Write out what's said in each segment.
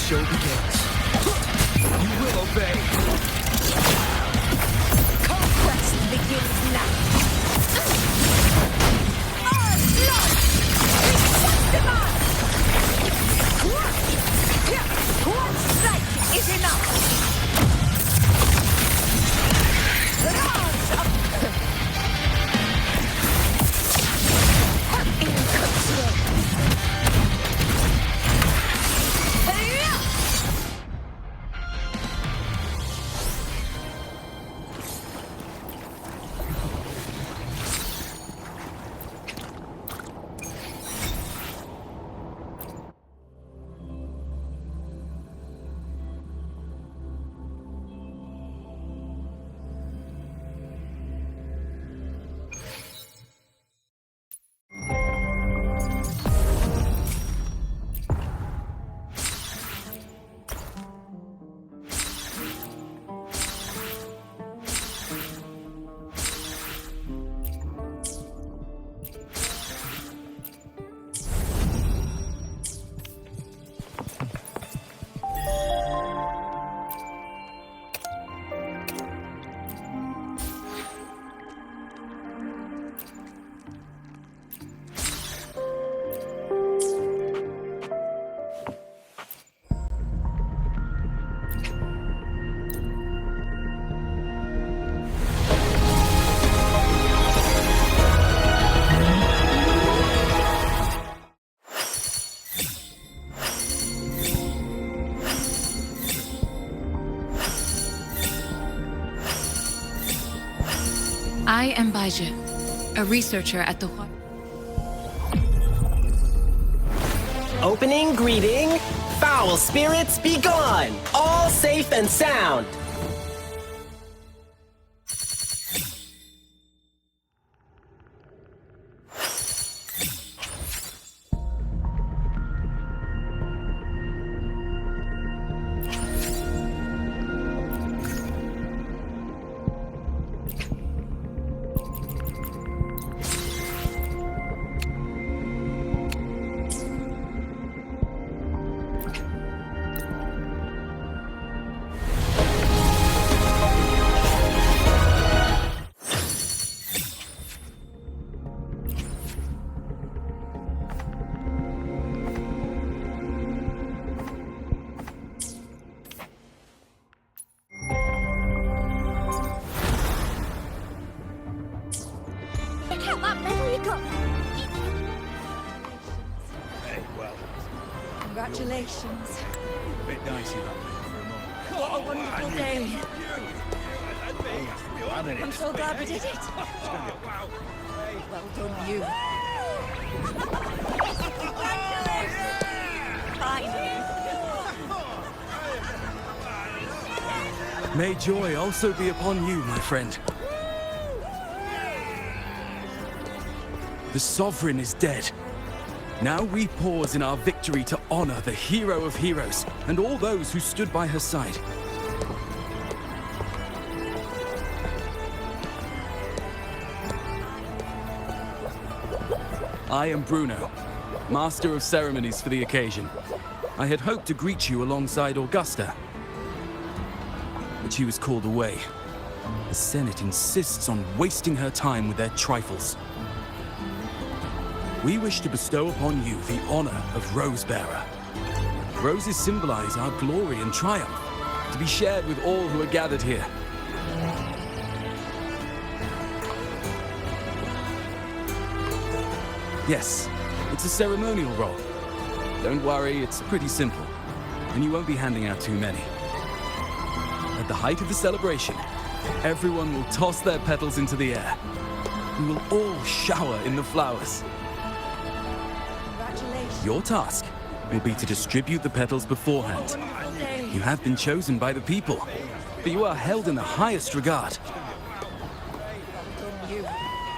show begins. You will obey. Conquest begins now. Our blood! Request demand! One strike is enough! Rouse up! In control! I am Baija, a researcher at the... Opening greeting. Foul spirits be gone. All safe and sound. Congratulations. A bit dicey that for a moment. What a wonderful day. I'm so glad we did it. Well done, you. Finally. May joy also be upon you, my friend. The Sovereign is dead. Now we pause in our victory to honor the hero of heroes and all those who stood by her side. I am Bruno, Master of Ceremonies for the occasion. I had hoped to greet you alongside Augusta, but she was called away. The Senate insists on wasting her time with their trifles. We wish to bestow upon you the honor of Rosebearer. Roses symbolize our glory and triumph, to be shared with all who are gathered here. Yes, it's a ceremonial role. Don't worry, it's pretty simple, and you won't be handing out too many. At the height of the celebration, everyone will toss their petals into the air. We will all shower in the flowers. Your task will be to distribute the petals beforehand. You have been chosen by the people, but you are held in the highest regard.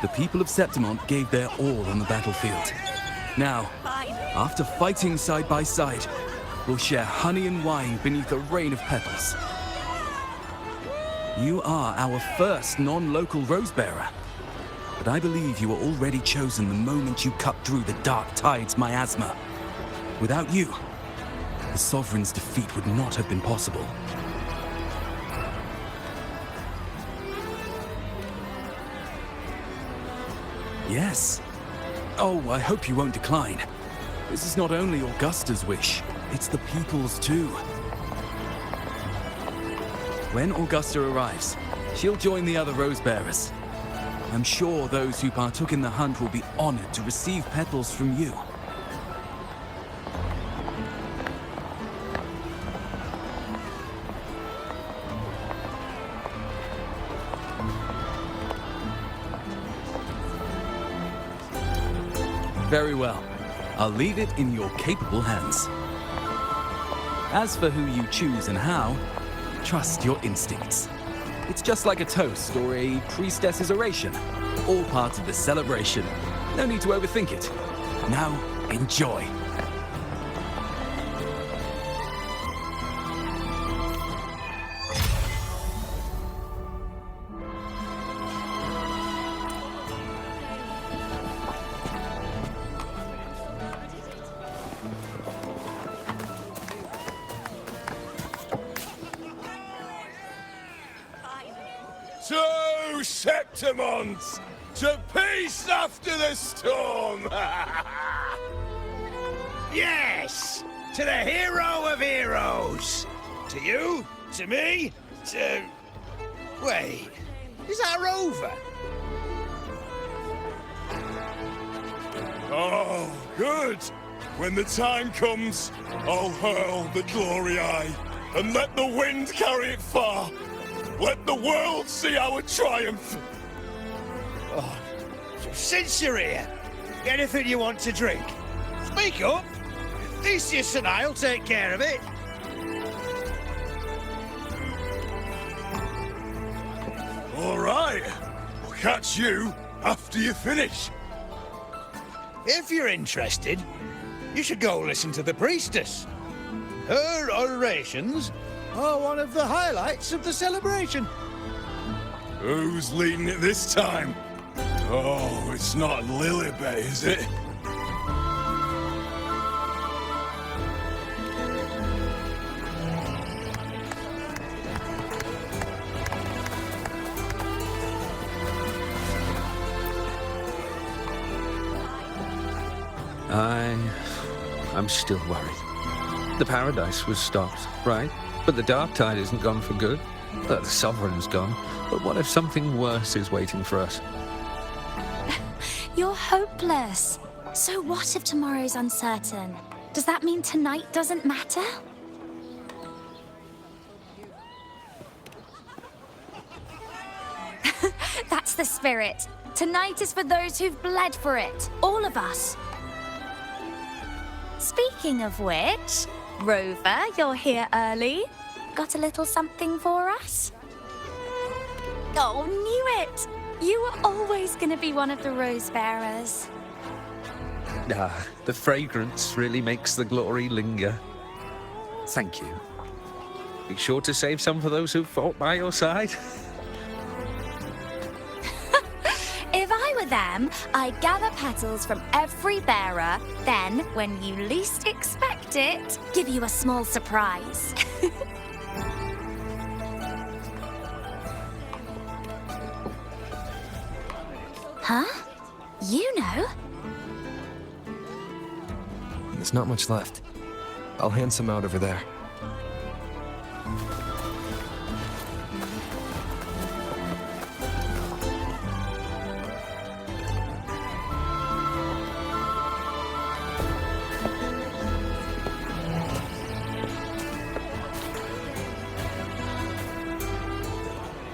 The people of Septimont gave their all on the battlefield. Now, after fighting side by side, we'll share honey and wine beneath a rain of petals. You are our first non-local Rosebearer, but I believe you were already chosen the moment you cut through the dark tide's miasma. Without you, the the Sovereign's defeat would not have been possible. Yes. Oh, I hope you won't decline. This is not only Augusta's wish, it's the people's too. When Augusta arrives, she'll join the other Rose Bearers. I'm sure those who partook in the hunt will be honored to receive petals from you. Very well. I'll leave it in your capable hands. As for who you choose and how, trust your instincts. It's just like a toast or a priestess's oration. All part of the celebration. No need to overthink it. Now, enjoy. To Septimons! To peace after the storm! Yes! To the hero of heroes! To you, to me, to... Wait, is that Rover? Oh, good! When the time comes, I'll hurl the glory eye, and let the wind carry it far! Let the world see our triumph! Oh, since you're here, anything you want to drink? Speak up! Theseus and I'll take care of it. All right. I'll catch you after you finish. If you're interested, you should go listen to the priestess. Her orations are one of the highlights of the celebration. Who's leading it this time? Oh, it's not Lilibet, is it? I'm still worried. The Paradise was stopped, right? But the Dark Tide isn't gone for good. The Sovereign's gone. But what if something worse is waiting for us? You're hopeless. So what if tomorrow's uncertain? Does that mean tonight doesn't matter? That's the spirit. Tonight is for those who've bled for it. All of us. Speaking of which, Rover, you're here early. Got a little something for us? Oh, knew it! You were always going to be one of the Rose Bearers. The fragrance really makes the glory linger. Thank you. Be sure to save some for those who fought by your side. If I were them, I'd gather petals from every bearer, then, when you least expect it, give you a small surprise. Huh? Iuno? There's not much left. I'll hand some out over there.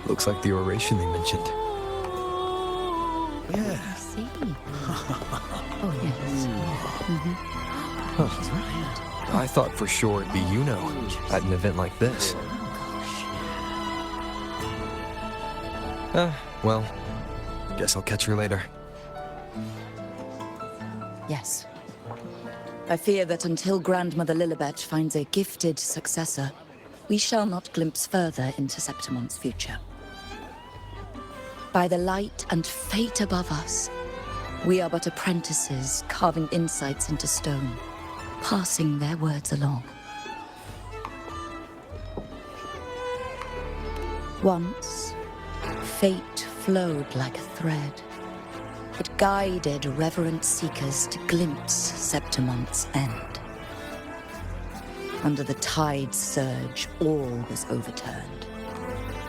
Looks like the oration they mentioned. Yeah. I see. Oh, yes. Huh. I thought for sure it'd be Iuno at an event like this. Well, guess I'll catch her later. Yes. I fear that until Grandmother Lilibet finds a gifted successor, we shall not glimpse further into Septimon's future. By the light and fate above us, we are but apprentices carving insights into stone, passing their words along. Once, fate flowed like a thread. It guided reverent seekers to glimpse Septimonth's end. Under the tide's surge, all was overturned.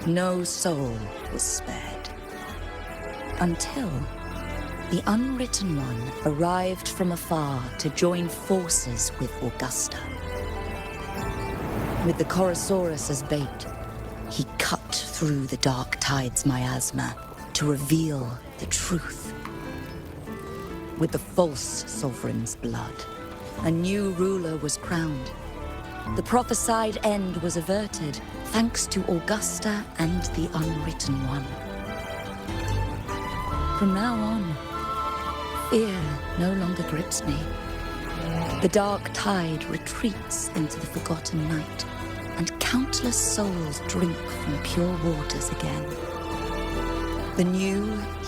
No soul was spared. Until the Unwritten One arrived from afar to join forces with Augusta. With the Chorosaurus as bait, he cut through the dark tide's miasma to reveal the truth. With the false sovereign's blood, a new ruler was crowned. The prophesied end was averted, thanks to Augusta and the Unwritten One. From now on, fear no longer grips me. The dark tide retreats into the forgotten night, and countless souls drink from pure waters again. The new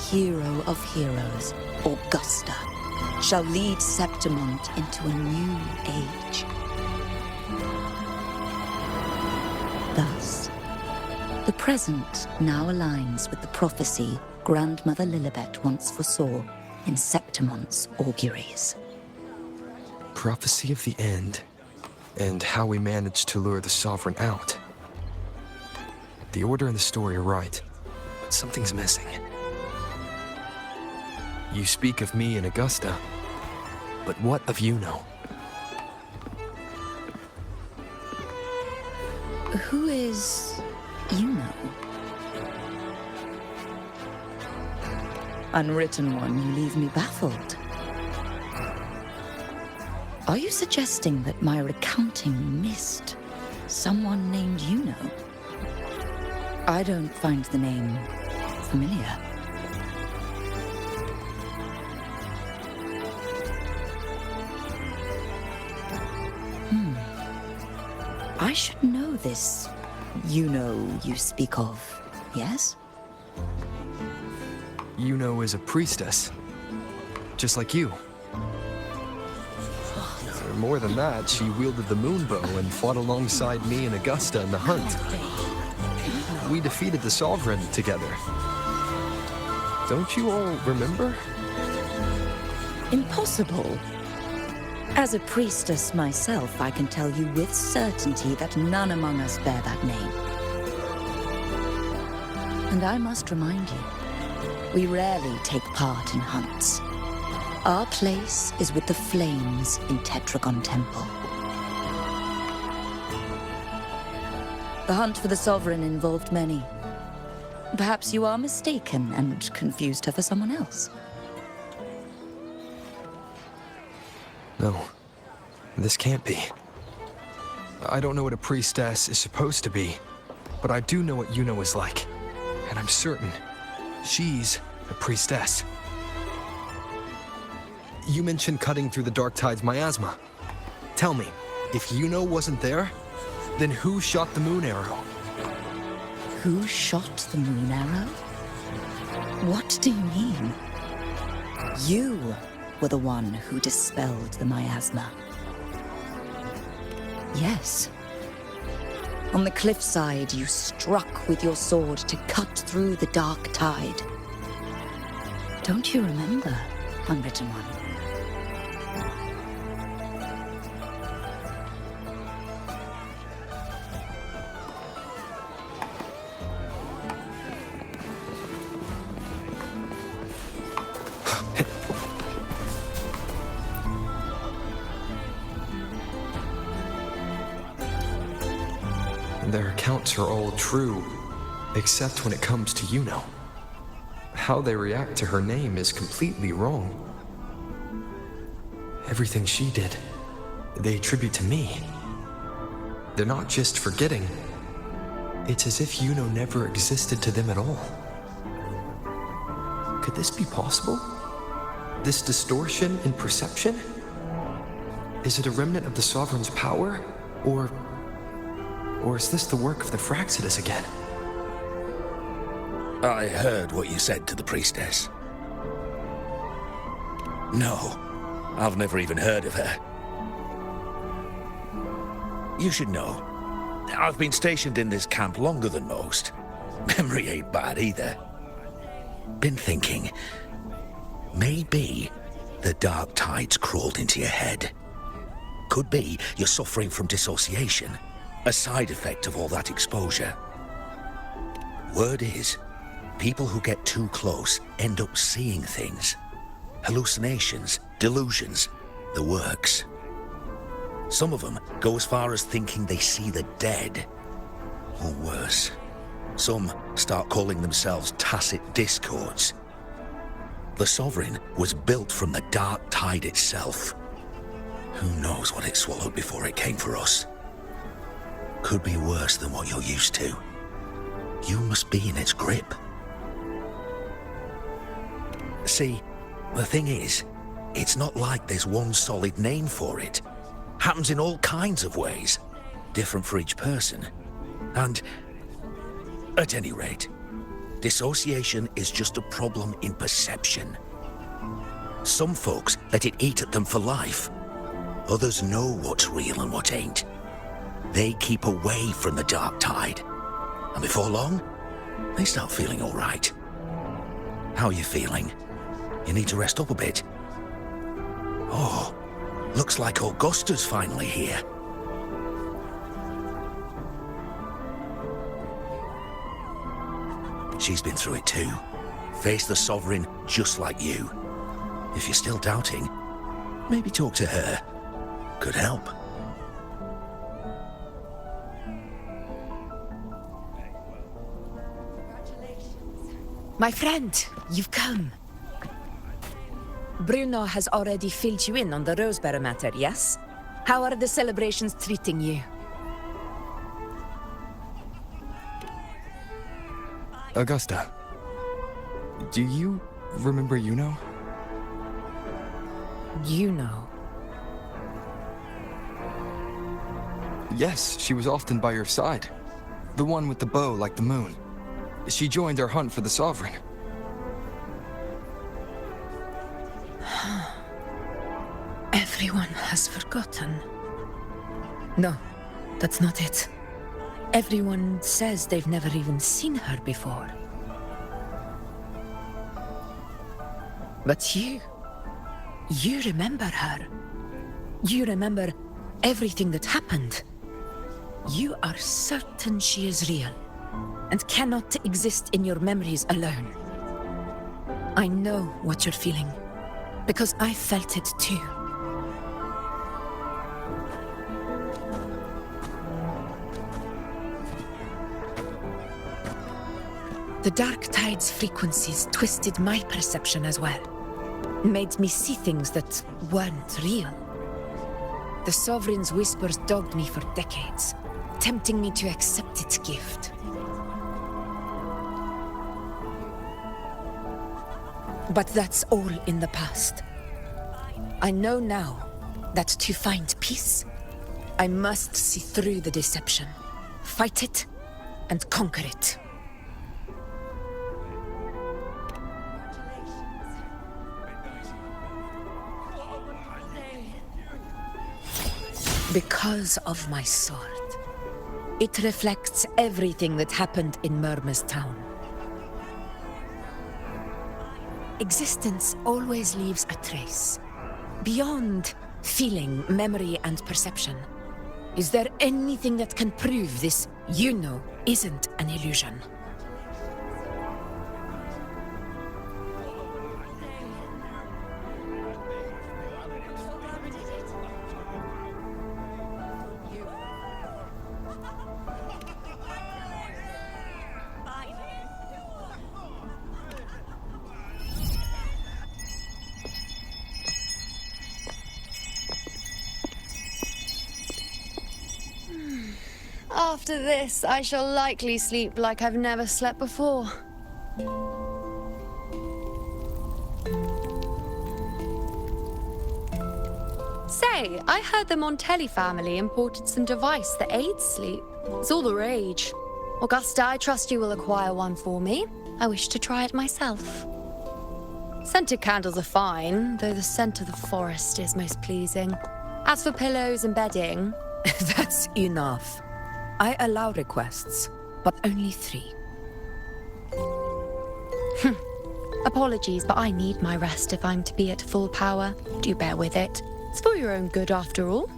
hero of heroes, Augusta, shall lead Septimont into a new age. Thus, the present now aligns with the prophecy Grandmother Lilibet once foresaw in Septimont's auguries. Prophecy of the end, and how we managed to lure the Sovereign out. The order and the story are right, but something's missing. You speak of me and Augusta, but what of Iuno? Who is Iuno? Unwritten One, you leave me baffled. Are you suggesting that my recounting missed someone named Iuno? I don't find the name familiar. I should know this Iuno you speak of, yes? Iuno is a priestess, just like you. More than that, she wielded the moon bow and fought alongside me and Augusta in the hunt. We defeated the Sovereign together. Don't you all remember? Impossible. As a priestess myself, I can tell you with certainty that none among us bear that name. And I must remind you, we rarely take part in hunts. Our place is with the flames in Tetragon Temple. The hunt for the Sovereign involved many. Perhaps you are mistaken and confused her for someone else. No, this can't be. I don't know what a priestess is supposed to be, but I do know what Iuno is like. And I'm certain she's a priestess. You mentioned cutting through the dark tide's miasma. Tell me, if Iuno wasn't there, then who shot the moon arrow? Who shot the moon arrow? What do you mean? You were the one who dispelled the miasma. Yes. On the cliffside, you struck with your sword to cut through the dark tide. Don't you remember, Unwritten One? Their accounts are all true, except when it comes to Iuno. How they react to her name is completely wrong. Everything she did, they attribute to me. They're not just forgetting. It's as if Iuno never existed to them at all. Could this be possible? This distortion in perception? Is it a remnant of the Sovereign's power? Or is this the work of the Fraxidus again? I heard what you said to the priestess. No, I've never even heard of her. You should know, I've been stationed in this camp longer than most. Memory ain't bad either. Been thinking, maybe the dark tide's crawled into your head. Could be you're suffering from dissociation, a side effect of all that exposure. Word is, people who get too close end up seeing things. Hallucinations, delusions, the works. Some of them go as far as thinking they see the dead. Or worse, some start calling themselves tacit discords. The Sovereign was built from the dark tide itself. Who knows what it swallowed before it came for us? Could be worse than what you're used to. You must be in its grip. See, the thing is, it's not like there's one solid name for it. Happens in all kinds of ways, different for each person. And, at any rate, dissociation is just a problem in perception. Some folks let it eat at them for life. Others know what's real and what ain't. They keep away from the dark tide. And before long, they start feeling all right. How are you feeling? You need to rest up a bit. Oh, looks like Augusta's finally here. She's been through it too. Faced the Sovereign just like you. If you're still doubting, maybe talk to her. Could help. My friend, you've come. Bruno has already filled you in on the Rosebearer matter, yes? How are the celebrations treating you? Augusta, do you remember Iuno? Iuno? Yes, she was often by your side. The one with the bow like the moon. She joined our hunt for the Sovereign. Everyone has forgotten. No, that's not it. Everyone says they've never even seen her before. But you remember her. You remember everything that happened. You are certain she is real, and cannot exist in your memories alone. I know what you're feeling, because I felt it too. The dark tide's frequencies twisted my perception as well. Made me see things that weren't real. The Sovereign's whispers dogged me for decades, tempting me to accept its gift. But that's all in the past. I know now that to find peace, I must see through the deception, fight it, and conquer it. Because of my sword. It reflects everything that happened in Murmur's town. Existence always leaves a trace. Beyond feeling, memory, and perception. Is there anything that can prove this Iuno isn't an illusion? After this, I shall likely sleep like I've never slept before. Say, I heard the Montelli family imported some device that aids sleep. It's all the rage. Augusta, I trust you will acquire one for me. I wish to try it myself. Scented candles are fine, though the scent of the forest is most pleasing. As for pillows and bedding... That's enough. I allow requests, but only 3. Apologies, but I need my rest if I'm to be at full power. Do bear with it. It's for your own good, after all.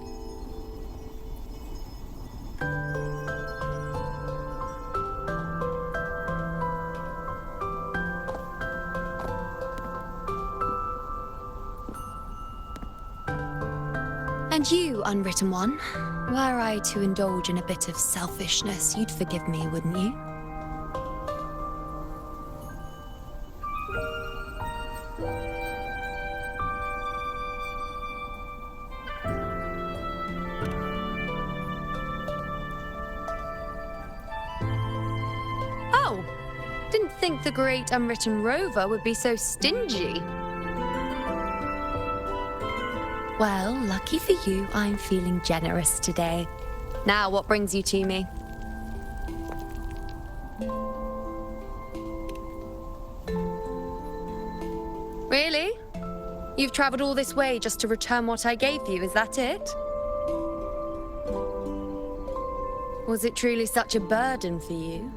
And you, Unwritten One, were I to indulge in a bit of selfishness, you'd forgive me, wouldn't you? Oh, didn't think the great Unwritten Rover would be so stingy. Well, lucky for you, I'm feeling generous today. Now, what brings you to me? Really? You've traveled all this way just to return what I gave you, is that it? Was it truly such a burden for you?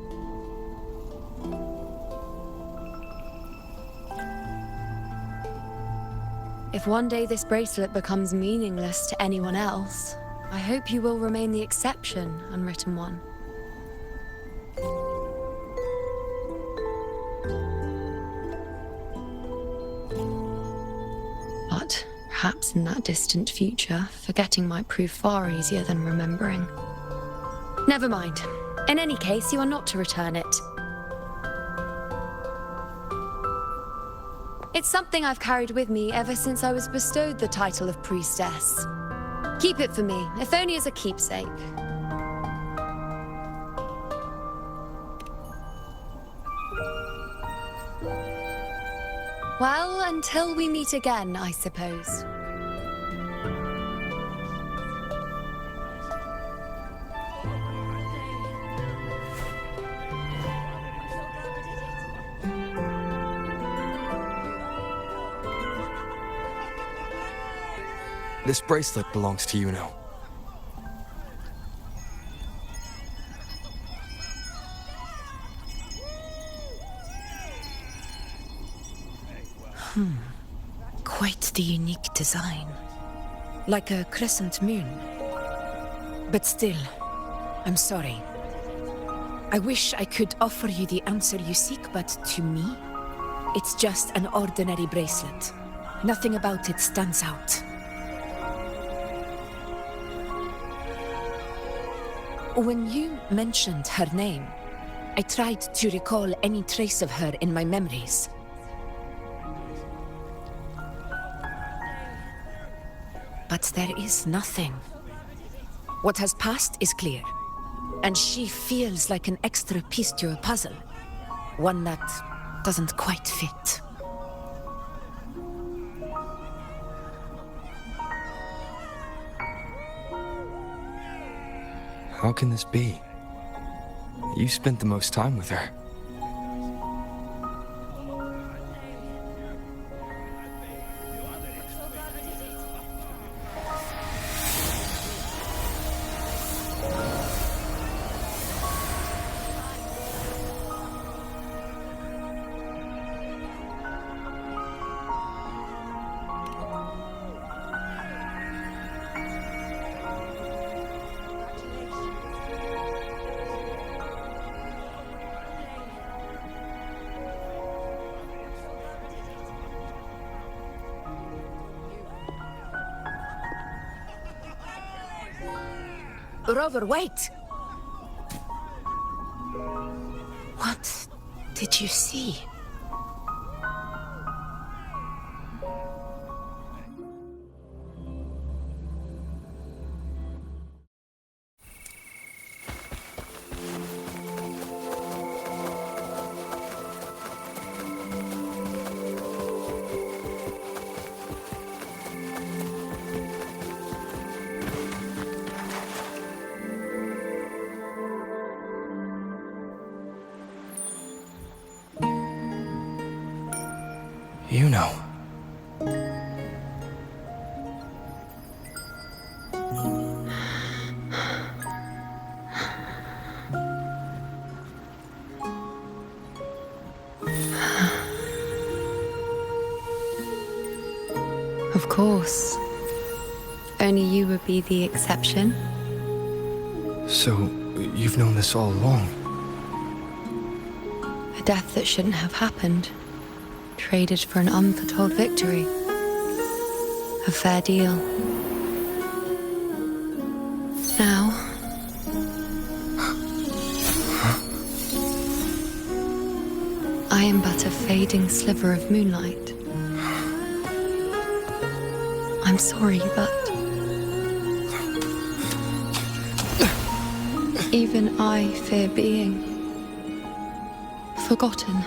If one day this bracelet becomes meaningless to anyone else, I hope you will remain the exception, Unwritten One. But perhaps in that distant future, forgetting might prove far easier than remembering. Never mind. In any case, you are not to return it. It's something I've carried with me ever since I was bestowed the title of priestess. Keep it for me, if only as a keepsake. Well, until we meet again, I suppose. This bracelet belongs to Iuno. Quite the unique design. Like a crescent moon. But still, I'm sorry. I wish I could offer you the answer you seek, but to me, it's just an ordinary bracelet. Nothing about it stands out. When you mentioned her name, I tried to recall any trace of her in my memories. But there is nothing. What has passed is clear, and she feels like an extra piece to a puzzle, one that doesn't quite fit. How can this be? You spent the most time with her. Rover, wait! What did you see? Iuno. course. Only you would be the exception. So, you've known this all along? A death that shouldn't have happened. Traded for an unforetold victory. A fair deal. Now... I am but a fading sliver of moonlight. I'm sorry, but... even I fear being... forgotten.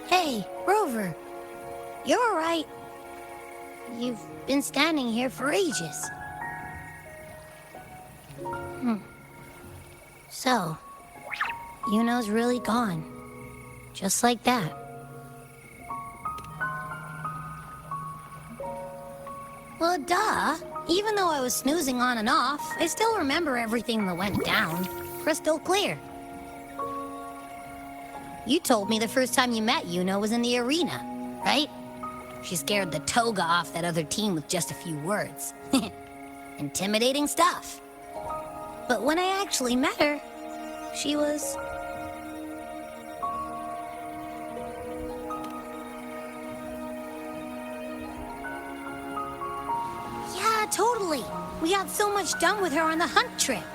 Hey, Rover. You're all right. You've been standing here for ages. So, Iuno's really gone. Just like that. Well, duh. Even though I was snoozing on and off, I still remember everything that went down. Crystal clear. You told me the first time you met Iuno was in the arena, right? She scared the toga off that other team with just a few words. Intimidating stuff. But when I actually met her, she was... yeah, totally. We got so much done with her on the hunt trip.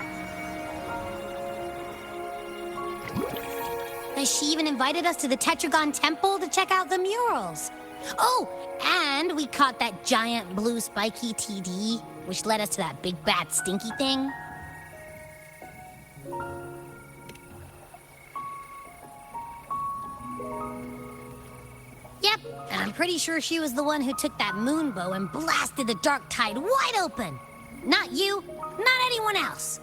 She even invited us to the Tetragon Temple to check out the murals. Oh, and we caught that giant blue spiky TD, which led us to that big bad stinky thing. Yep, and I'm pretty sure she was the one who took that moon bow and blasted the dark tide wide open. Not you, not anyone else.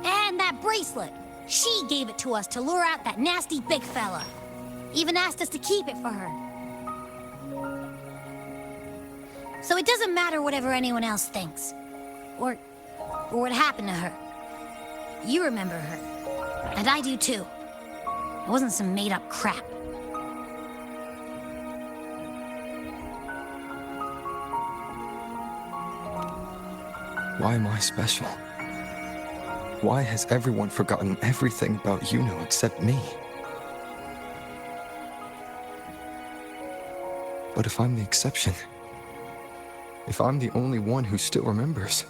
And that bracelet. She gave it to us to lure out that nasty big fella. Even asked us to keep it for her. So it doesn't matter whatever anyone else thinks. Or what happened to her. You remember her. And I do too. It wasn't some made-up crap. Why am I special? Why has everyone forgotten everything about Iuno except me? But if I'm the exception, if I'm the only one who still remembers,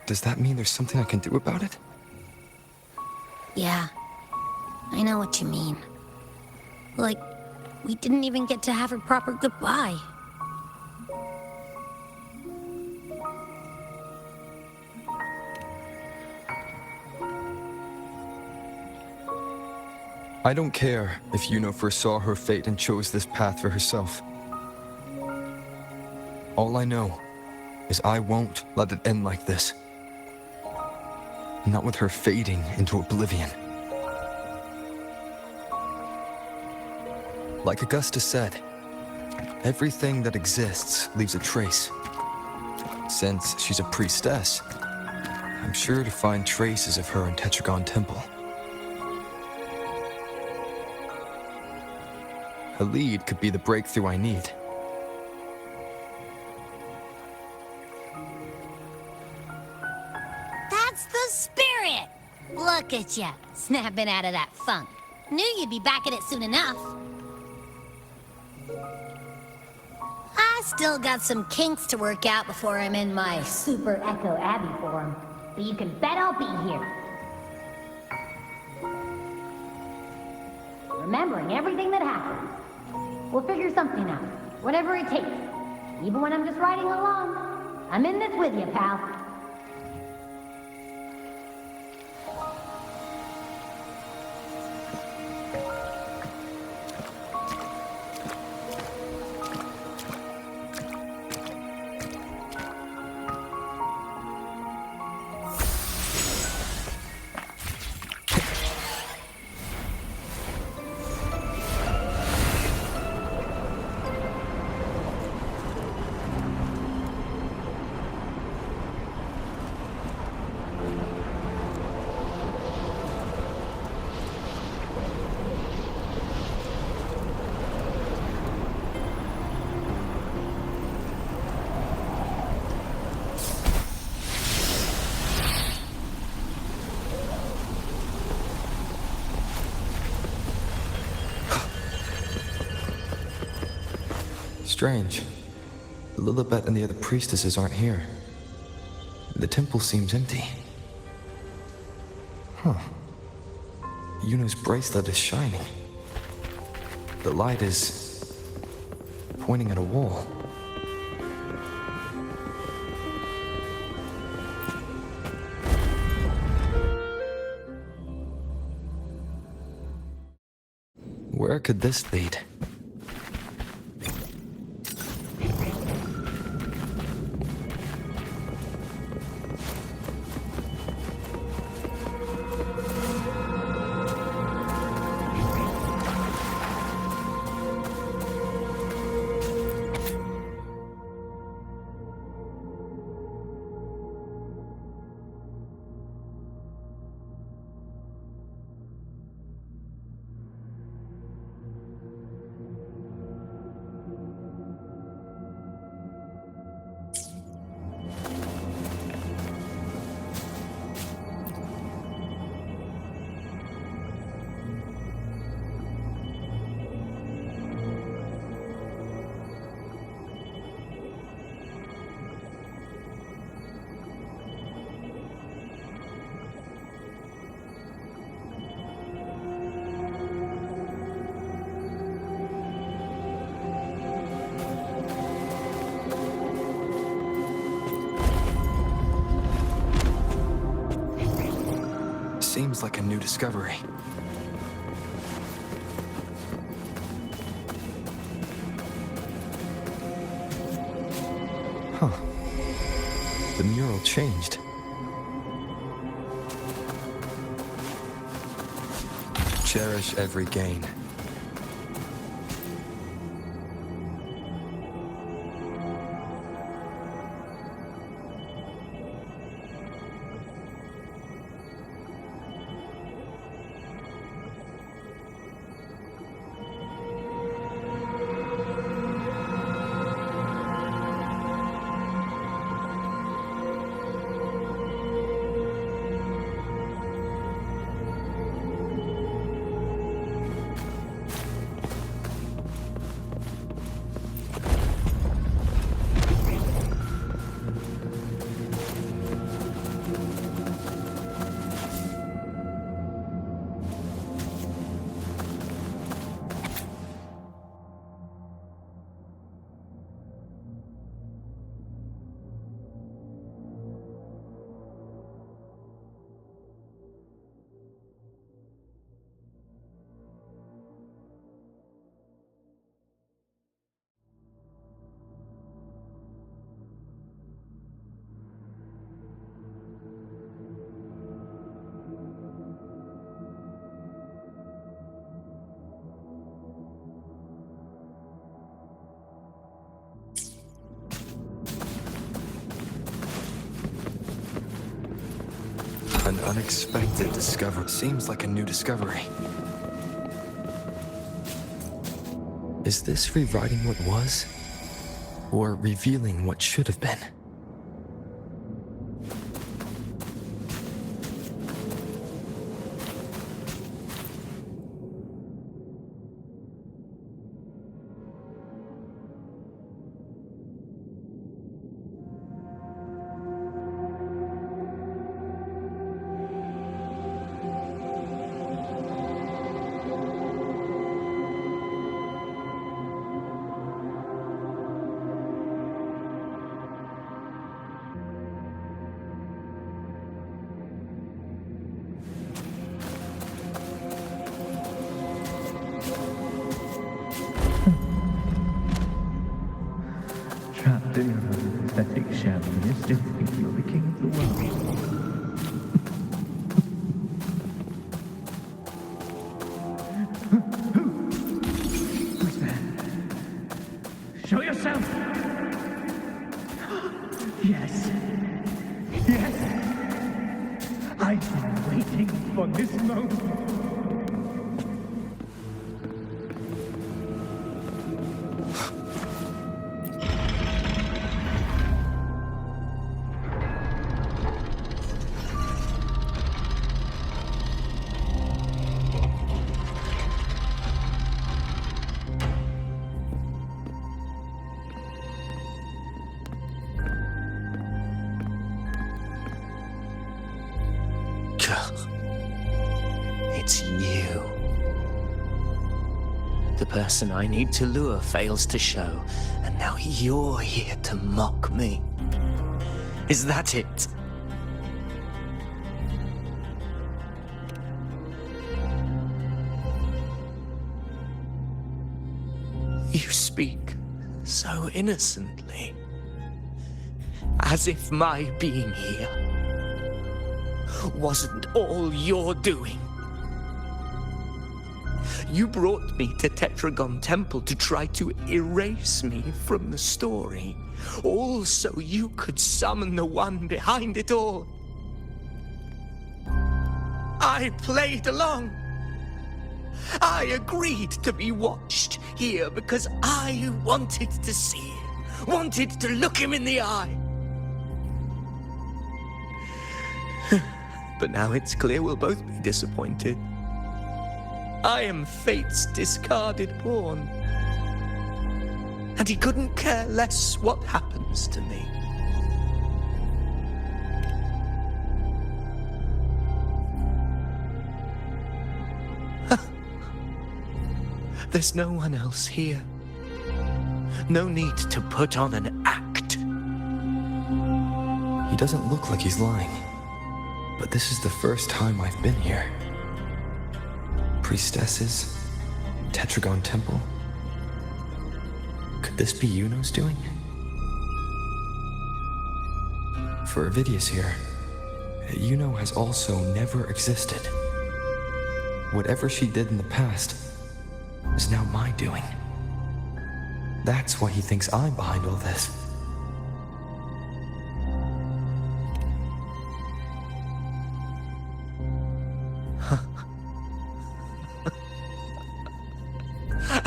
does that mean there's something I can do about it? Yeah, I know what you mean. Like, we didn't even get to have a proper goodbye. I don't care if Iuno foresaw her fate and chose this path for herself. All I know is I won't let it end like this. Not with her fading into oblivion. Like Augusta said, everything that exists leaves a trace. Since she's a priestess, I'm sure to find traces of her in Tetragon Temple. A lead could be the breakthrough I need. That's the spirit! Look at ya, snapping out of that funk. Knew you'd be back at it soon enough. I still got some kinks to work out before I'm in my Super Echo Abbey form. But you can bet I'll be here. Remembering everything that happened. We'll figure something out, whatever it takes. Even when I'm just riding along. I'm in this with you, pal. strange. Lilibet and the other priestesses aren't here. The temple seems empty. Huh. Iuno's bracelet is shining. The light is pointing at a wall. Where could this lead? Seems like a new discovery. Huh. The mural changed. Cherish every gain. An unexpected discovery. Seems like a new discovery. Is this rewriting what was? Or revealing what should have been? Trapped in your own pathetic shell, you still think you're the king of the world. Who's there? Show yourself! Yes. Yes! I've been waiting for this moment. it's you. The person I need to lure fails to show, and now you're here to mock me. Is that it? You speak so innocently, as if my being here wasn't all you're doing. You brought me to Tetragon Temple to try to erase me from the story, all so you could summon the one behind it all. I played along. I agreed to be watched here because I wanted to see him, wanted to look him in the eye. But now it's clear we'll both be disappointed. I am fate's discarded pawn. And he couldn't care less what happens to me. There's no one else here. No need to put on an act. He doesn't look like he's lying. But this is the first time I've been here. Priestesses, Tetragon Temple. Could this be Iuno's doing? For Avidius here, Iuno has also never existed. Whatever she did in the past is now my doing. That's why he thinks I'm behind all this.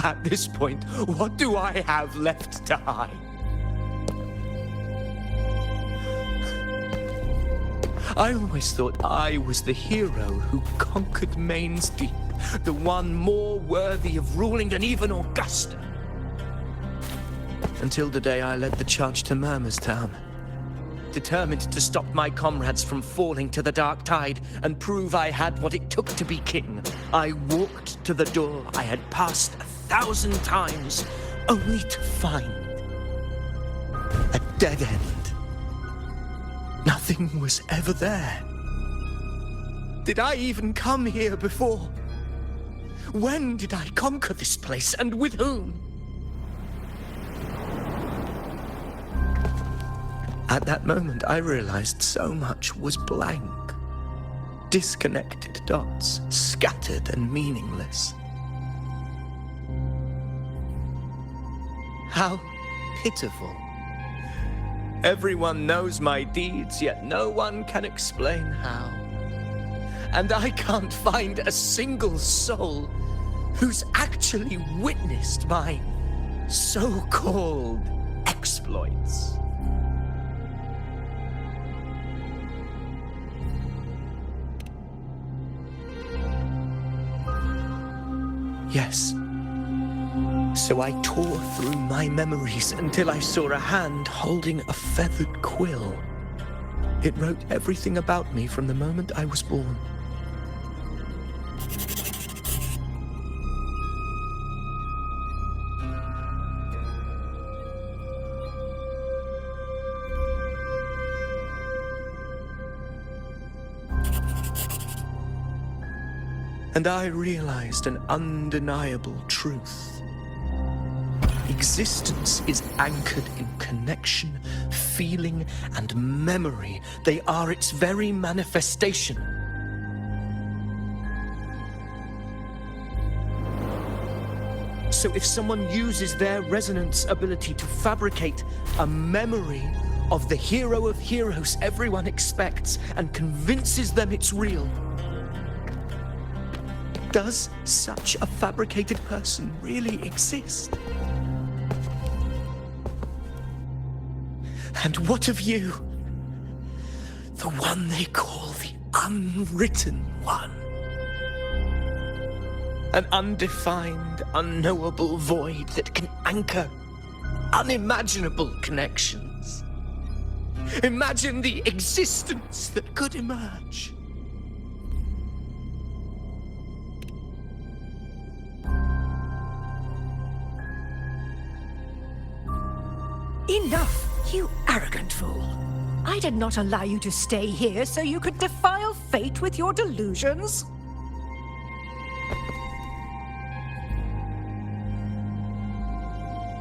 At this point, what do I have left to hide? I always thought I was the hero who conquered Main's Deep, the one more worthy of ruling than even Augusta. Until the day I led the charge to Murmur's Town, determined to stop my comrades from falling to the dark tide and prove I had what it took to be king. I walked to the door I had passed 1,000 times, only to find a dead end. Nothing was ever there. Did I even come here before? When did I conquer this place, and with whom? At that moment, I realized so much was blank. Disconnected dots, scattered and meaningless. How pitiful. Everyone knows my deeds, yet no one can explain how. And I can't find a single soul who's actually witnessed my so-called exploits. Yes. So I tore through my memories until I saw a hand holding a feathered quill. It wrote everything about me from the moment I was born. And I realized an undeniable truth. Existence is anchored in connection, feeling, and memory. They are its very manifestation. So if someone uses their resonance ability to fabricate a memory of the hero of heroes everyone expects and convinces them it's real, does such a fabricated person really exist? And what of you? The one they call the Unwritten One. An undefined, unknowable void that can anchor unimaginable connections. Imagine the existence that could emerge. You arrogant fool. I did not allow you to stay here so you could defile fate with your delusions.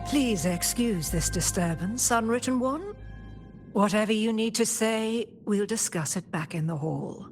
Please excuse this disturbance, Unwritten One. Whatever you need to say, we'll discuss it back in the hall.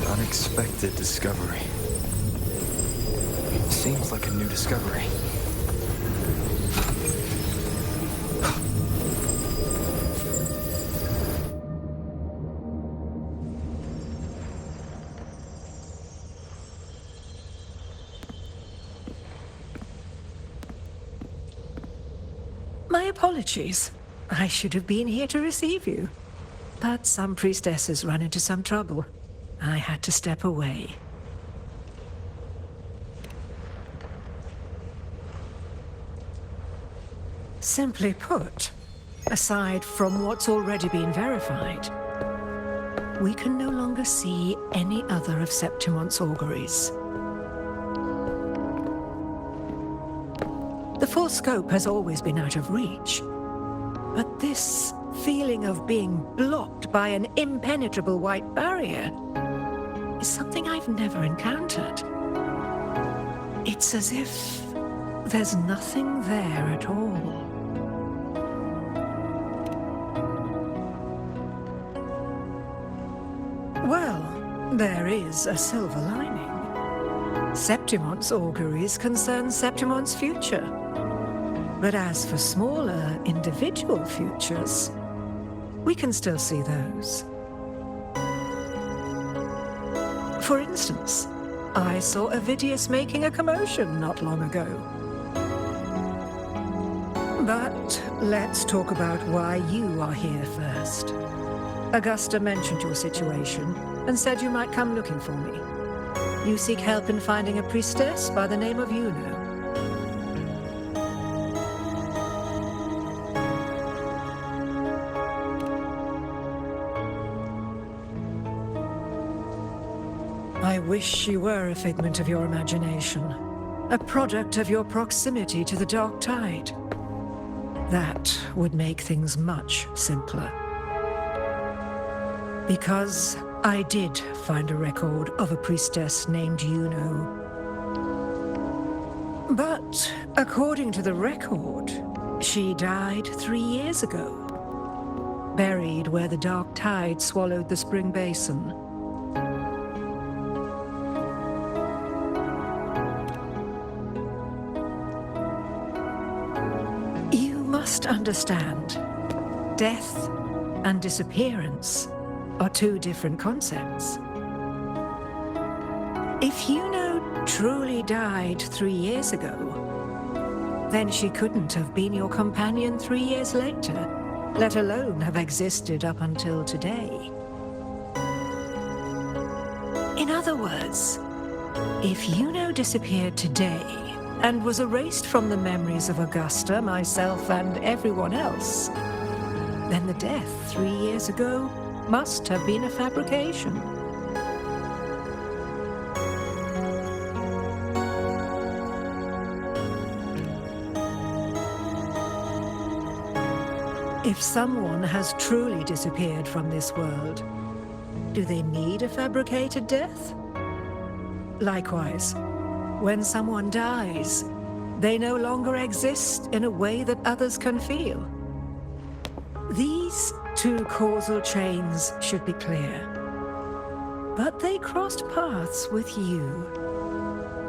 Unexpected discovery. Seems like a new discovery. My apologies. I should have been here to receive you. But some priestesses run into some trouble. I had to step away. Simply put, aside from what's already been verified, we can no longer see any other of Septimon's auguries. The full scope has always been out of reach, but this feeling of being blocked by an impenetrable white barrier is something I've never encountered. It's as if there's nothing there at all. Well, there is a silver lining. Septimon's auguries concern Septimon's future. But as for smaller, individual futures, we can still see those. For instance, I saw Avidius making a commotion not long ago. But let's talk about why you are here first. Augusta mentioned your situation and said you might come looking for me. You seek help in finding a priestess by the name of Iuno. I wish she were a figment of your imagination, a product of your proximity to the Dark Tide. That would make things much simpler. Because I did find a record of a priestess named Iuno. But according to the record, she died 3 years ago, buried where the Dark Tide swallowed the spring basin. Understand, death and disappearance are two different concepts. If Iuno truly died 3 years ago, then she couldn't have been your companion 3 years later, let alone have existed up until today. In other words, if Iuno disappeared today, and was erased from the memories of Augusta, myself, and everyone else, then the death 3 years ago must have been a fabrication. If someone has truly disappeared from this world, do they need a fabricated death? Likewise, when someone dies, they no longer exist in a way that others can feel. These two causal chains should be clear. But they crossed paths with you,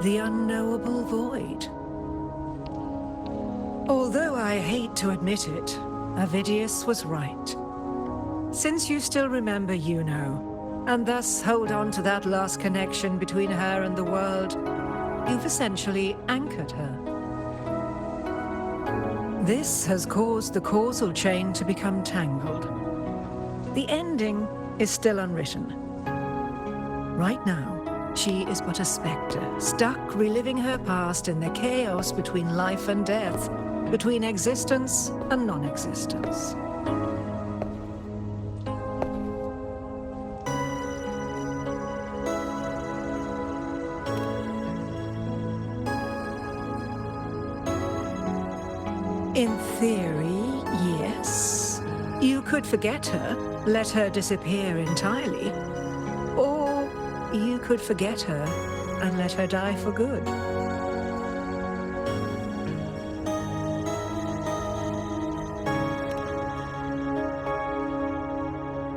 the unknowable void. Although I hate to admit it, Avidius was right. Since you still remember Iuno, and thus hold on to that last connection between her and the world, you've essentially anchored her. This has caused the causal chain to become tangled. The ending is still unwritten. Right now, she is but a spectre, stuck reliving her past in the chaos between life and death, between existence and non-existence. In theory, yes. You could forget her, let her disappear entirely. Or you could forget her and let her die for good.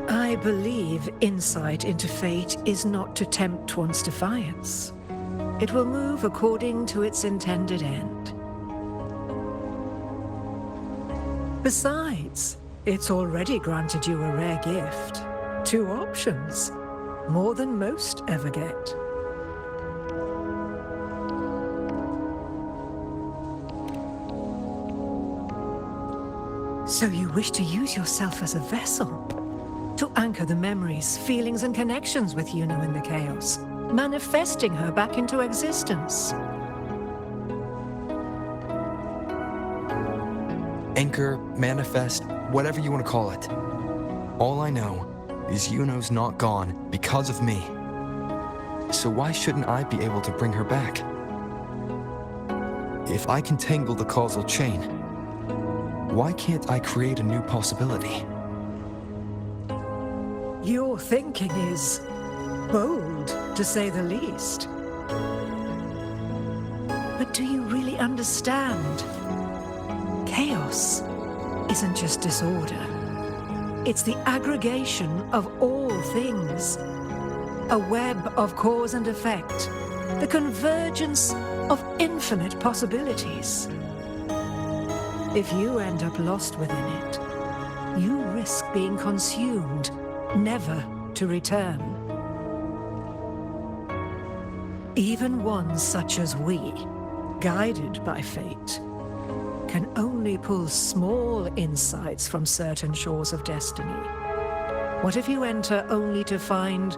I believe insight into fate is not to tempt one's defiance. It will move according to its intended end. Besides, it's already granted you a rare gift. 2 options, more than most ever get. So you wish to use yourself as a vessel? To anchor the memories, feelings, and connections with Iuno in the chaos, manifesting her back into existence. Anchor, manifest, whatever you want to call it. All I know is Iuno's not gone because of me. So why shouldn't I be able to bring her back? If I can tangle the causal chain, why can't I create a new possibility? Your thinking is bold, to say the least. But do you really understand? Chaos isn't just disorder. It's the aggregation of all things. A web of cause and effect. The convergence of infinite possibilities. If you end up lost within it, you risk being consumed, never to return. Even ones such as we, guided by fate, can only pull small insights from certain shores of destiny. What if you enter only to find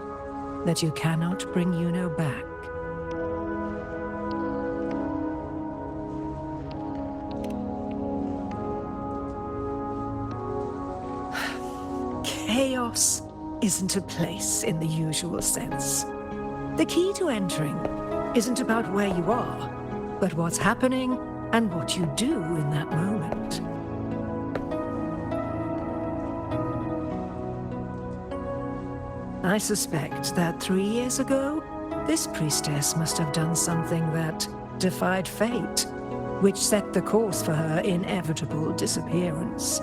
that you cannot bring Iuno back? Chaos isn't a place in the usual sense. The key to entering isn't about where you are, but what's happening and what you do in that moment. I suspect that 3 years ago, this priestess must have done something that defied fate, which set the course for her inevitable disappearance.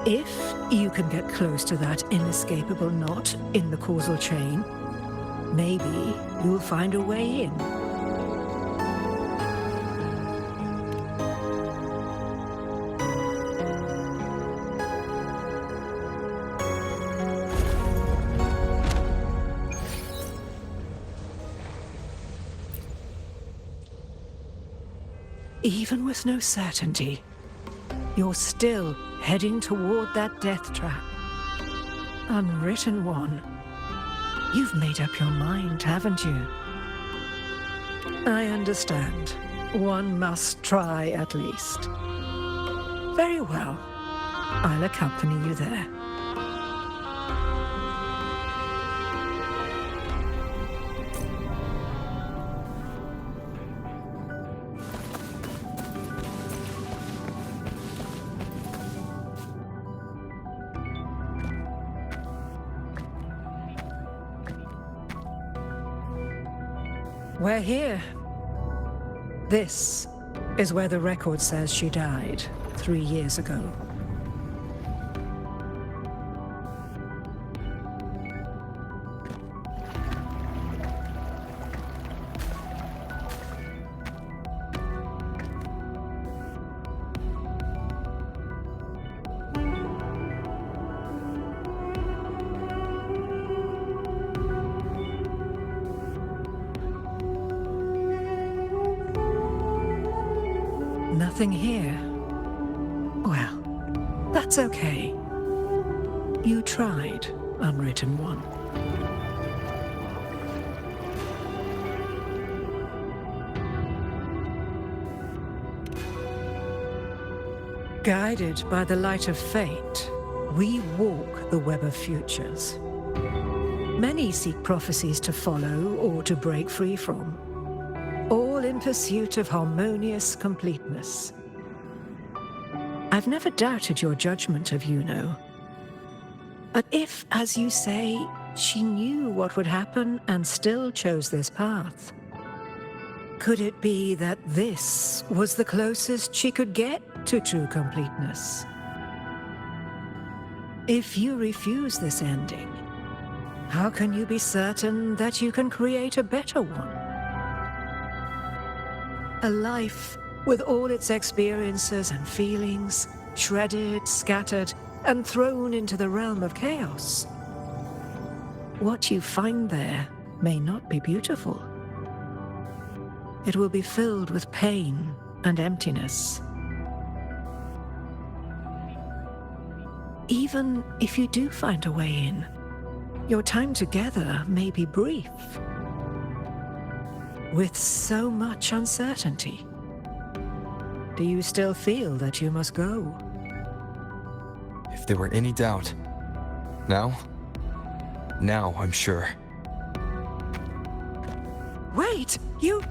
If you can get close to that inescapable knot in the causal chain, maybe you'll find a way in. Even with no certainty, you're still heading toward that death trap. Unwritten one. You've made up your mind, haven't you? I understand. One must try at least. Very well. I'll accompany you there. We're here. This is where the record says she died 3 years ago. Nothing here. Well, that's okay. You tried, Unwritten One. Guided by the light of fate, we walk the web of futures. Many seek prophecies to follow or to break free from, all in pursuit of harmonious completeness. I've never doubted your judgment of Iuno. But if, as you say, she knew what would happen and still chose this path, could it be that this was the closest she could get to true completeness? If you refuse this ending, how can you be certain that you can create a better one? A life with all its experiences and feelings, shredded, scattered, and thrown into the realm of chaos. What you find there may not be beautiful. It will be filled with pain and emptiness. Even if you do find a way in, your time together may be brief. With so much uncertainty, do you still feel that you must go? If there were any doubt, now I'm sure. Wait, you...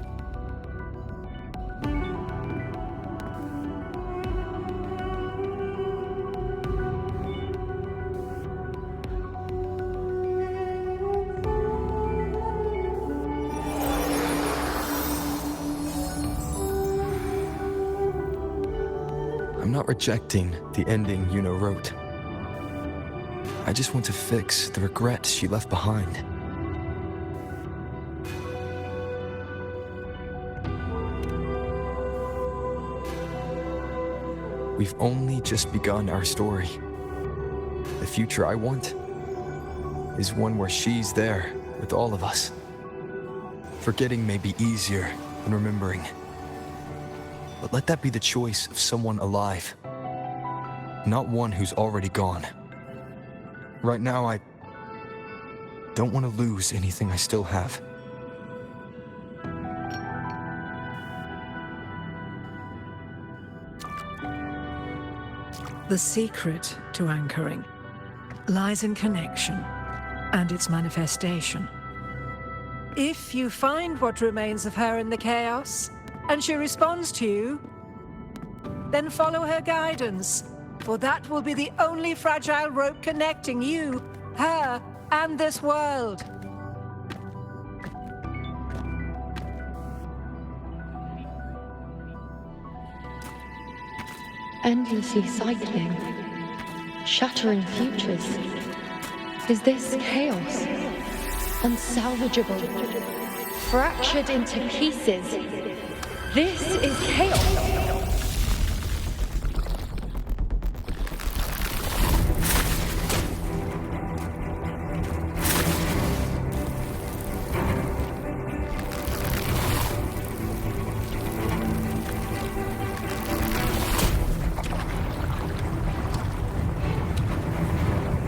I'm not rejecting the ending Iuno wrote. I just want to fix the regrets she left behind. We've only just begun our story. The future I want is one where she's there with all of us. Forgetting may be easier than remembering. But let that be the choice of someone alive, not one who's already gone. Right now, I don't want to lose anything I still have. The secret to anchoring lies in connection and its manifestation. If you find what remains of her in the chaos, and she responds to you, then follow her guidance, for that will be the only fragile rope connecting you, her, and this world. Endlessly cycling, shattering futures. Is this chaos? Unsalvageable, fractured into pieces. This is chaos.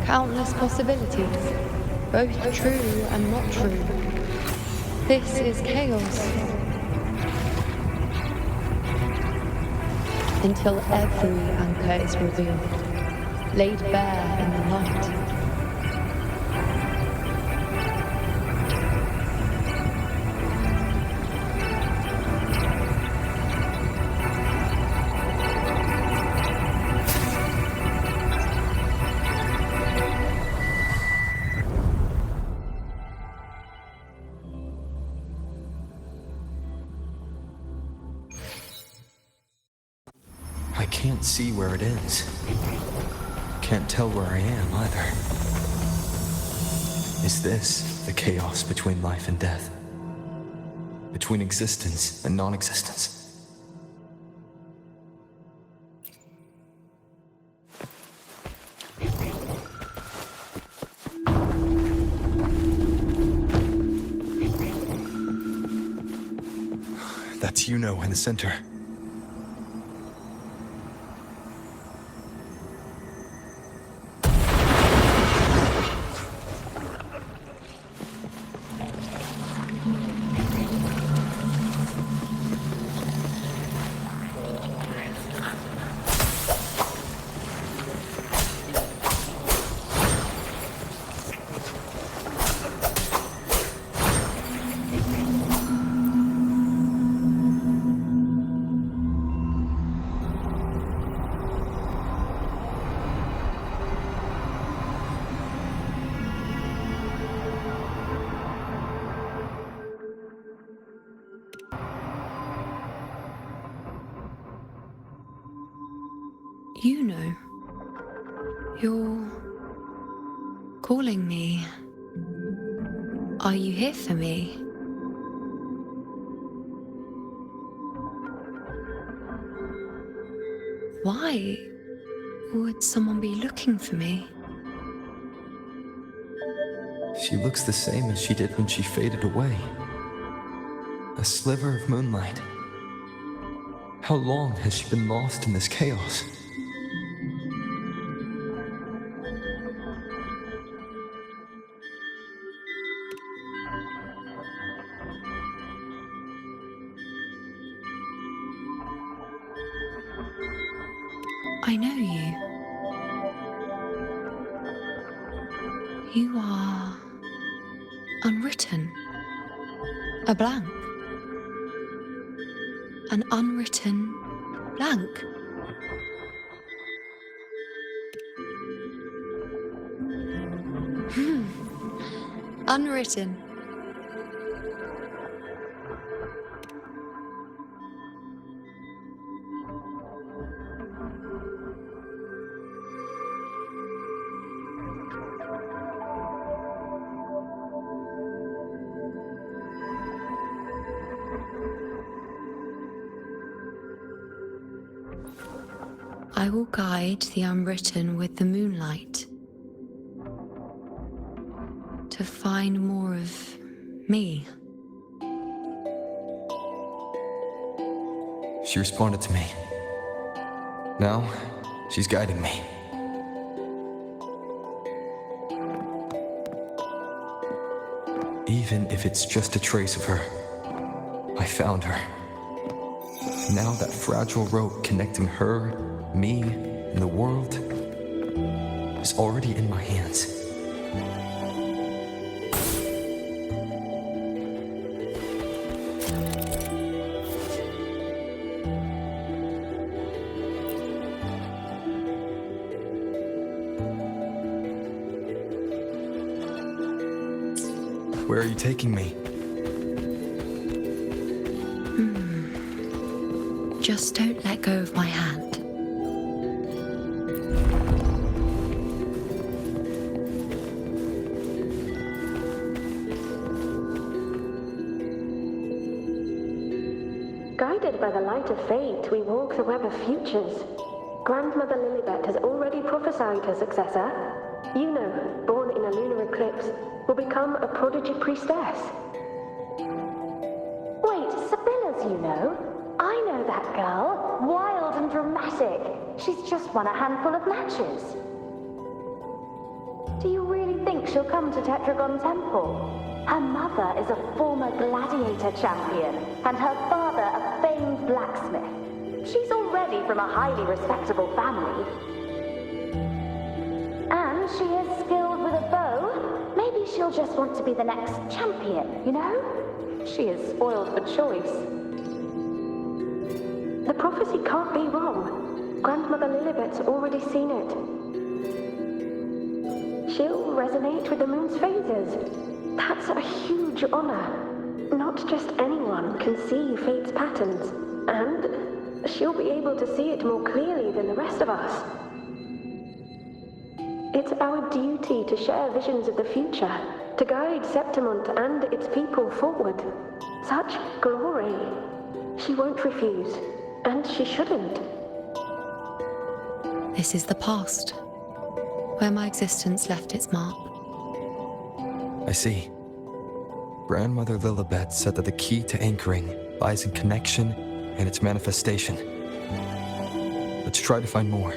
Countless possibilities, both true and not true. This is chaos. until every anchor is revealed, laid bare in the light. I can't see where it is. Can't tell where I am either. Is this the chaos between life and death? Between existence and non-existence? That's Iuno in the center. Iuno, you're calling me. Are you here for me? Why would someone be looking for me? She looks the same as she did when she faded away. A sliver of moonlight. How long has she been lost in this chaos? I know you. You are unwritten. A blank. An unwritten blank. Unwritten. I will guide the unwritten with the moonlight to find more of me. She responded to me. Now, she's guiding me. Even if it's just a trace of her, I found her. Now that fragile rope connecting her, me, and the world is already in my hands. Where are you taking me? Just don't let go of my hand. Guided by the light of fate, we walk the web of futures. Grandmother Lilibet has already prophesied her successor. Iuno, born in a lunar eclipse, will become a prodigy priestess. Wait, Sibylla's Iuno? I know that girl. Wild and dramatic. She's just won a handful of matches. Do you really think she'll come to Tetragon Temple? Her mother is a former gladiator champion, and her father a famed blacksmith. She's already from a highly respectable family. And she is skilled with a bow. Maybe she'll just want to be the next champion, you know? She is spoiled for choice. The prophecy can't be wrong. Grandmother Lilibet's already seen it. She'll resonate with the moon's phases. That's a huge honor. Not just anyone can see fate's patterns, and she'll be able to see it more clearly than the rest of us. It's our duty to share visions of the future, to guide Septimont and its people forward. Such glory. She won't refuse, and she shouldn't. This is the past, where my existence left its mark. I see. Grandmother Lilibet said that the key to anchoring lies in connection and its manifestation. Let's try to find more.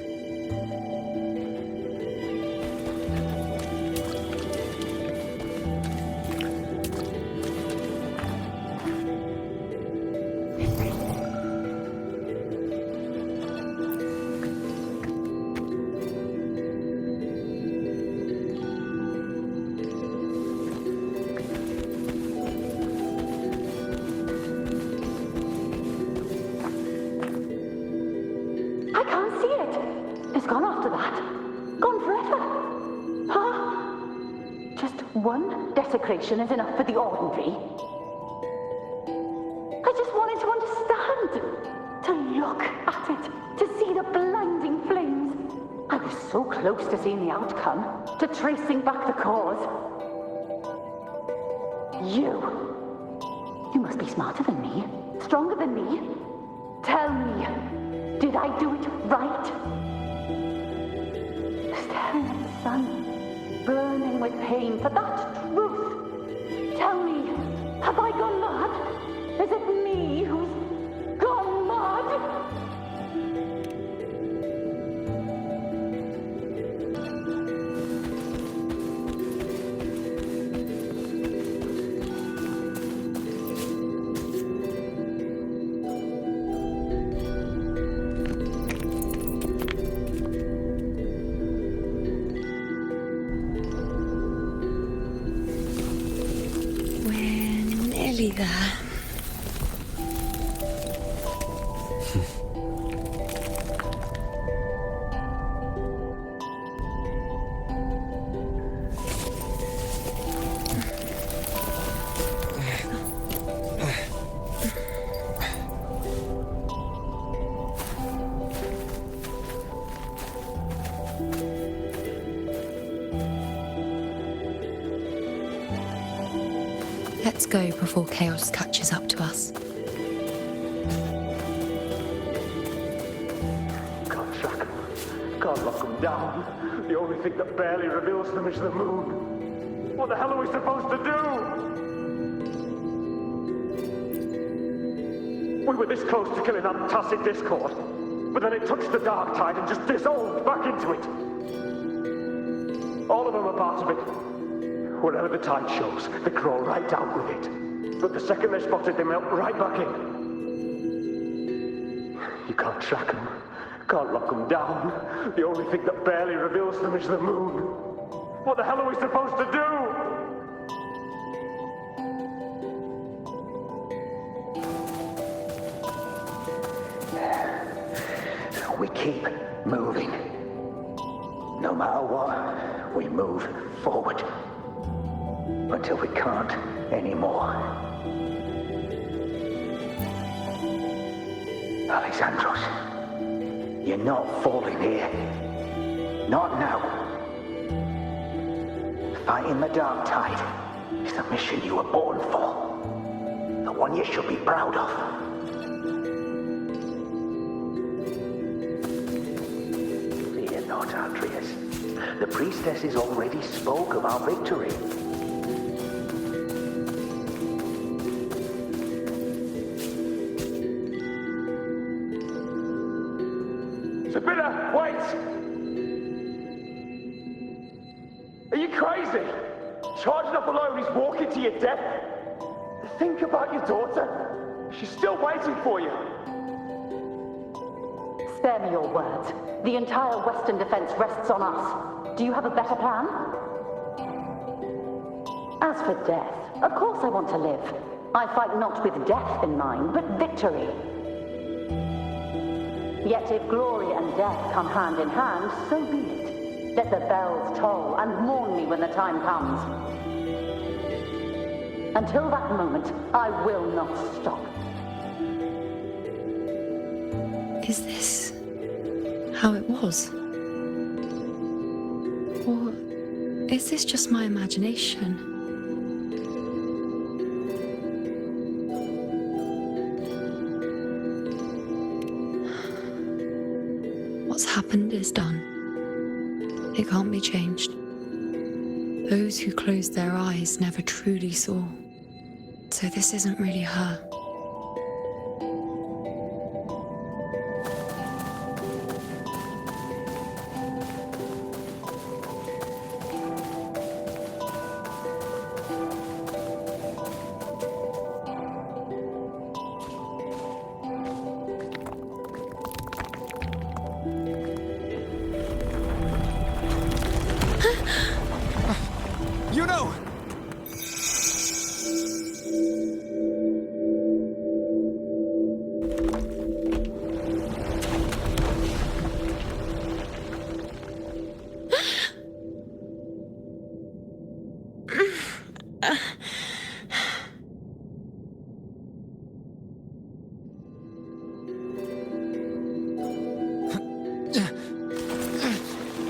Desecration is enough for the ordinary. I just wanted to understand, to look at it, to see the blinding flames. I was so close to seeing the outcome, to tracing back the cause. You must be smarter than me, stronger than me. Tell me, did I do it right? Staring at the sun, burning with pain for that truth. Tell me, have I gone mad? Is it me who's gone mad? There. Let's go before chaos catches up to us. Can't track them. Can't lock them down. The only thing that barely reveals them is the moon. What the hell are we supposed to do? We were this close to killing that tacit discord, but then it touched the dark tide and just dissolved back into it. All of them are parts of it. Wherever the tide shows, they crawl right down with it. But the second they're spotted, they melt right back in. You can't track them, can't lock them down. The only thing that barely reveals them is the moon. What the hell are we supposed to do? We keep moving. No matter what, we move forward. Until we can't anymore. Alexandros, you're not falling here. Not now. Fighting the dark tide is the mission you were born for. The one you should be proud of. Fear not, Atreus. The priestesses already spoke of our victory. Sabina, wait! Are you crazy? Charging up alone is walking to your death. Think about your daughter. She's still waiting for you. Spare me your words. The entire Western defense rests on us. Do you have a better plan? As for death, of course I want to live. I fight not with death in mind, but victory. Yet if glory and death come hand in hand, so be it. Let the bells toll and mourn me when the time comes. Until that moment, I will not stop. Is this how it was? Or is this just my imagination? What's happened is done. It can't be changed. Those who closed their eyes never truly saw. So this isn't really her. Iuno!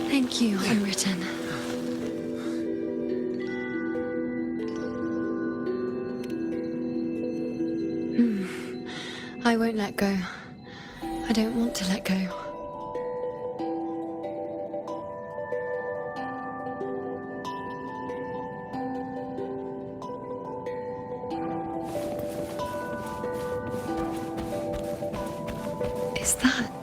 Thank you, Unwritten. I won't let go. I don't want to let go. Is that?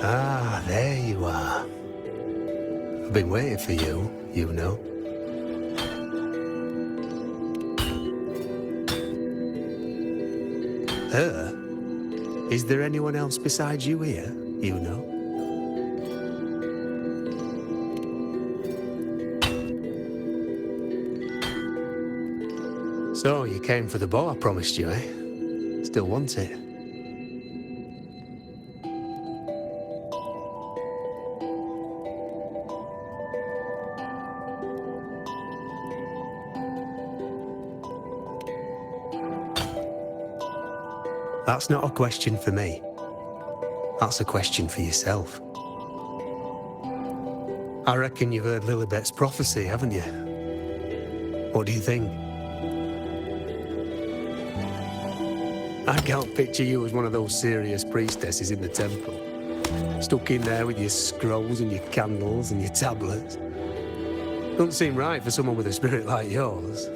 Ah, there you are. I've been waiting for you, Iuno. Her? Is there anyone else besides you here, Iuno? So, you came for the bow I promised you, eh? Still want it? That's not a question for me. That's a question for yourself. I reckon you've heard Lilibet's prophecy, haven't you? What do you think? I can't picture you as one of those serious priestesses in the temple. Stuck in there with your scrolls and your candles and your tablets. Doesn't seem right for someone with a spirit like yours.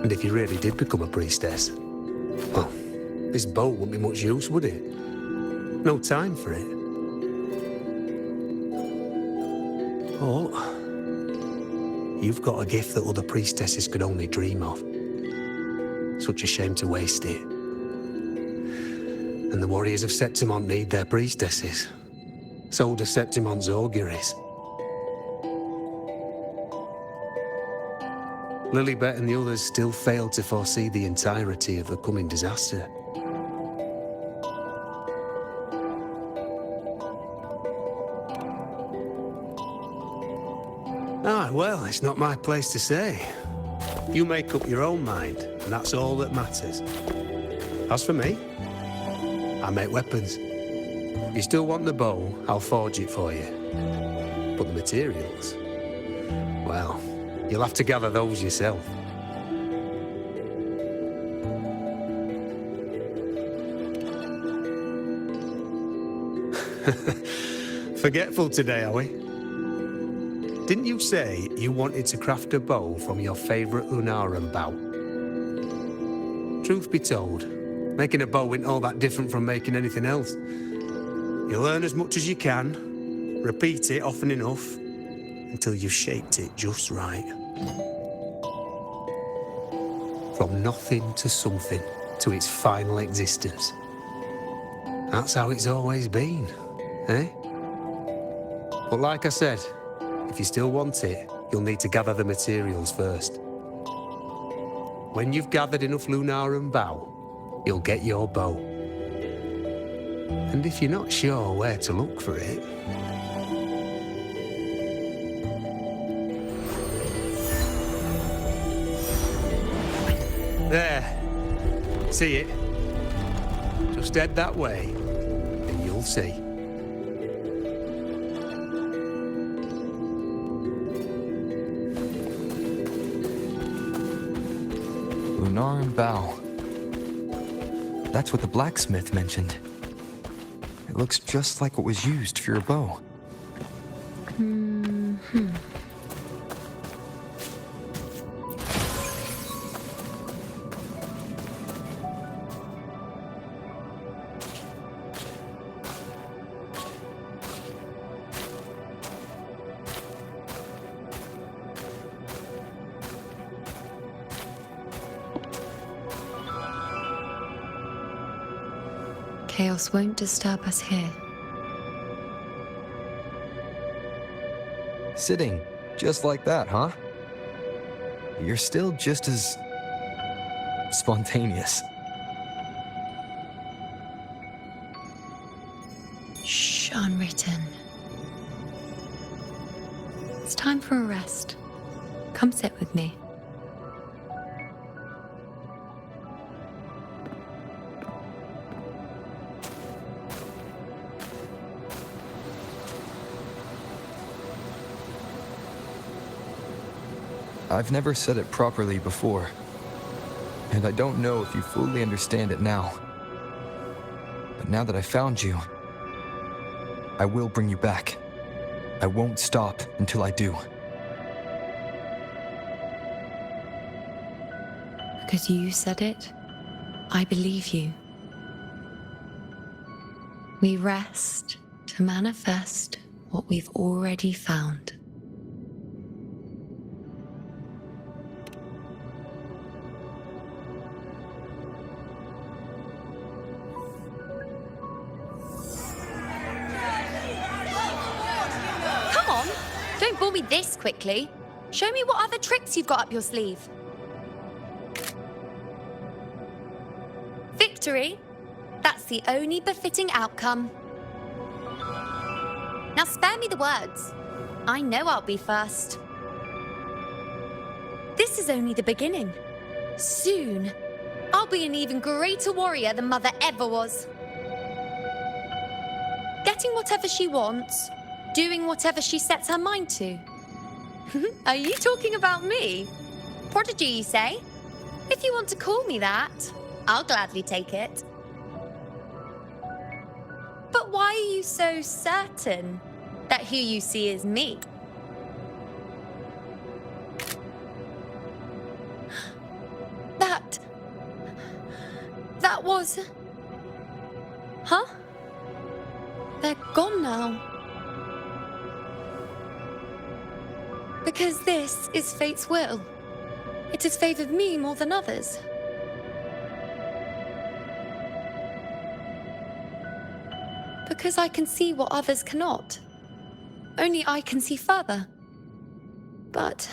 And if you really did become a priestess, well, this bow wouldn't be much use, would it? No time for it. Oh, you've got a gift that other priestesses could only dream of. Such a shame to waste it. And the warriors of Septimont need their priestesses. So do Septimont's auguries. Lilibet and the others still failed to foresee the entirety of the coming disaster. Ah, well, it's not my place to say. You make up your own mind, and that's all that matters. As for me, I make weapons. If you still want the bow, I'll forge it for you. But the materials, well, you'll have to gather those yourself. Forgetful today, are we? Didn't you say you wanted to craft a bow from your favourite Unaran bout? Truth be told, making a bow ain't all that different from making anything else. You learn as much as you can, repeat it often enough, until you've shaped it just right. From nothing to something, to its final existence. That's how it's always been, eh? But like I said, if you still want it, you'll need to gather the materials first. When you've gathered enough lunar and bow, you'll get your bow. And if you're not sure where to look for it... There. See it? Just head that way, and you'll see. Lunar and bow. That's what the blacksmith mentioned. It looks just like what was used for your bow. Chaos won't disturb us here. Sitting just like that, huh? You're still just as spontaneous. Shh, unwritten. It's time for a rest. Come sit with me. I've never said it properly before, and I don't know if you fully understand it now. But now that I found you, I will bring you back. I won't stop until I do. Because you said it, I believe you. We rest to manifest what we've already found. Don't bore me this quickly. Show me what other tricks you've got up your sleeve. Victory? That's the only befitting outcome. Now spare me the words. I know I'll be first. This is only the beginning. Soon, I'll be an even greater warrior than Mother ever was. Getting whatever she wants, doing whatever she sets her mind to. Are you talking about me? Prodigy, you say? If you want to call me that, I'll gladly take it. But why are you so certain that who you see is me? That was... Huh? They're gone now. Because this is fate's will. It has favored me more than others. Because I can see what others cannot. Only I can see further. But...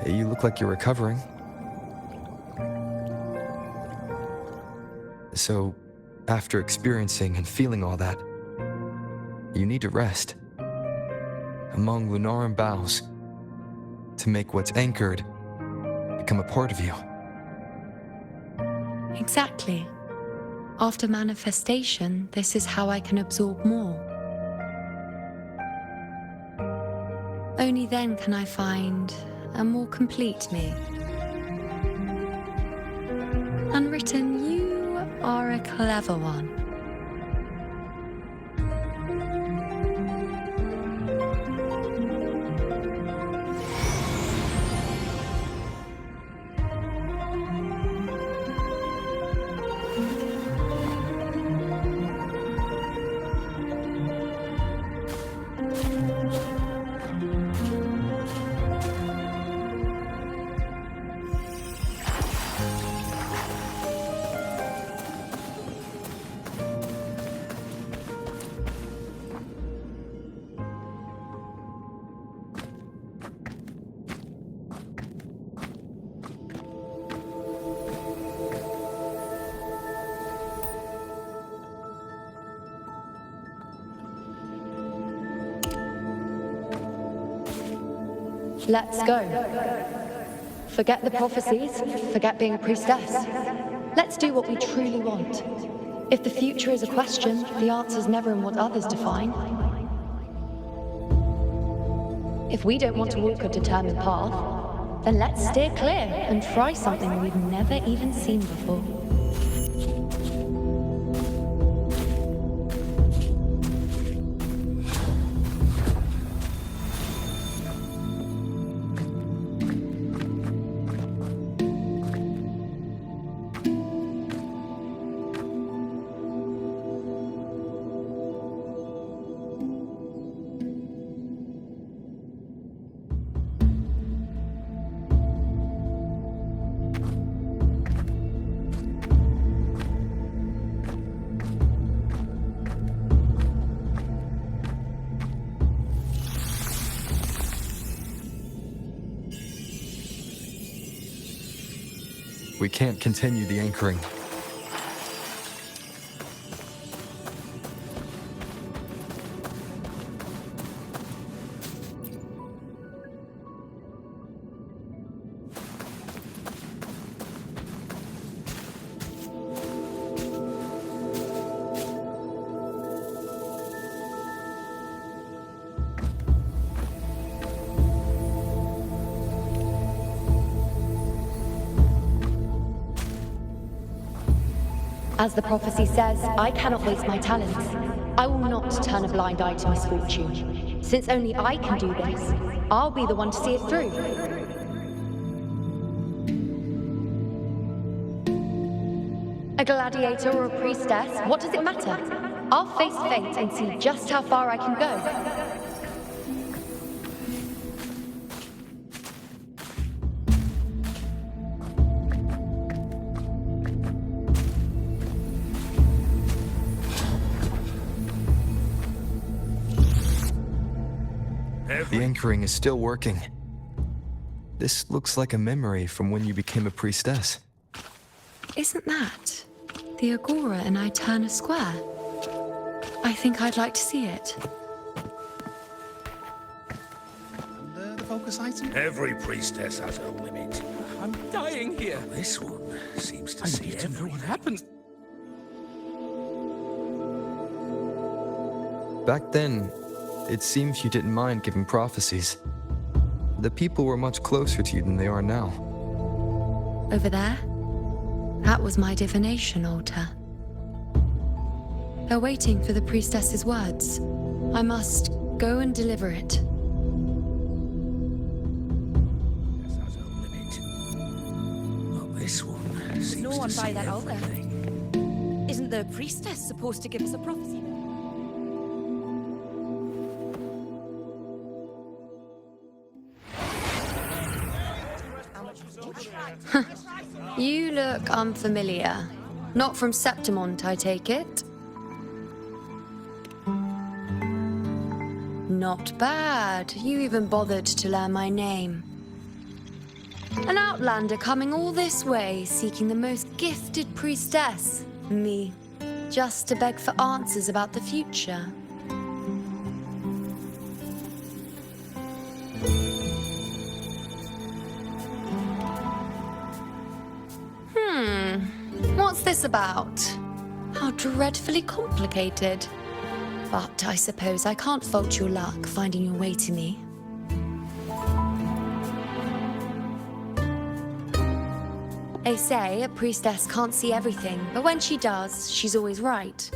You look like you're recovering. So, after experiencing and feeling all that, you need to rest among Lunaran boughs to make what's anchored become a part of you. Exactly. After manifestation, this is how I can absorb more. Only then can I find a more complete me. Unwritten, you are a clever one. Let's go. Forget the prophecies, forget being a priestess. Let's do what we truly want. If the future is a question, the answer's never in what others define. If we don't want to walk a determined path, then let's steer clear and try something we've never even seen before. We can't continue the anchoring. As the prophecy says, I cannot waste my talents. I will not turn a blind eye to misfortune. Since only I can do this, I'll be the one to see it through. A gladiator or a priestess, what does it matter? I'll face fate and see just how far I can go. The anchoring is still working. This looks like a memory from when you became a priestess. Isn't that the Agora in Iuno Square? I think I'd like to see it. The focus item? Every priestess has a limit. I'm dying here. This one seems to I see need to know everything. what happened. Back then, it seems you didn't mind giving prophecies. The people were much closer to you than they are now. Over there? That was my divination altar. They're waiting for the priestess's words. I must go and deliver it. This one seems No one to by see that altar. everything. Isn't the priestess supposed to give us a prophecy? You look unfamiliar. Not from Septimont, I take it. Not bad. You even bothered to learn my name. An outlander coming all this way, seeking the most gifted priestess, me, just to beg for answers about the future. this about? How dreadfully complicated. But I suppose I can't fault your luck finding your way to me. They say a priestess can't see everything, but when she does, she's always right.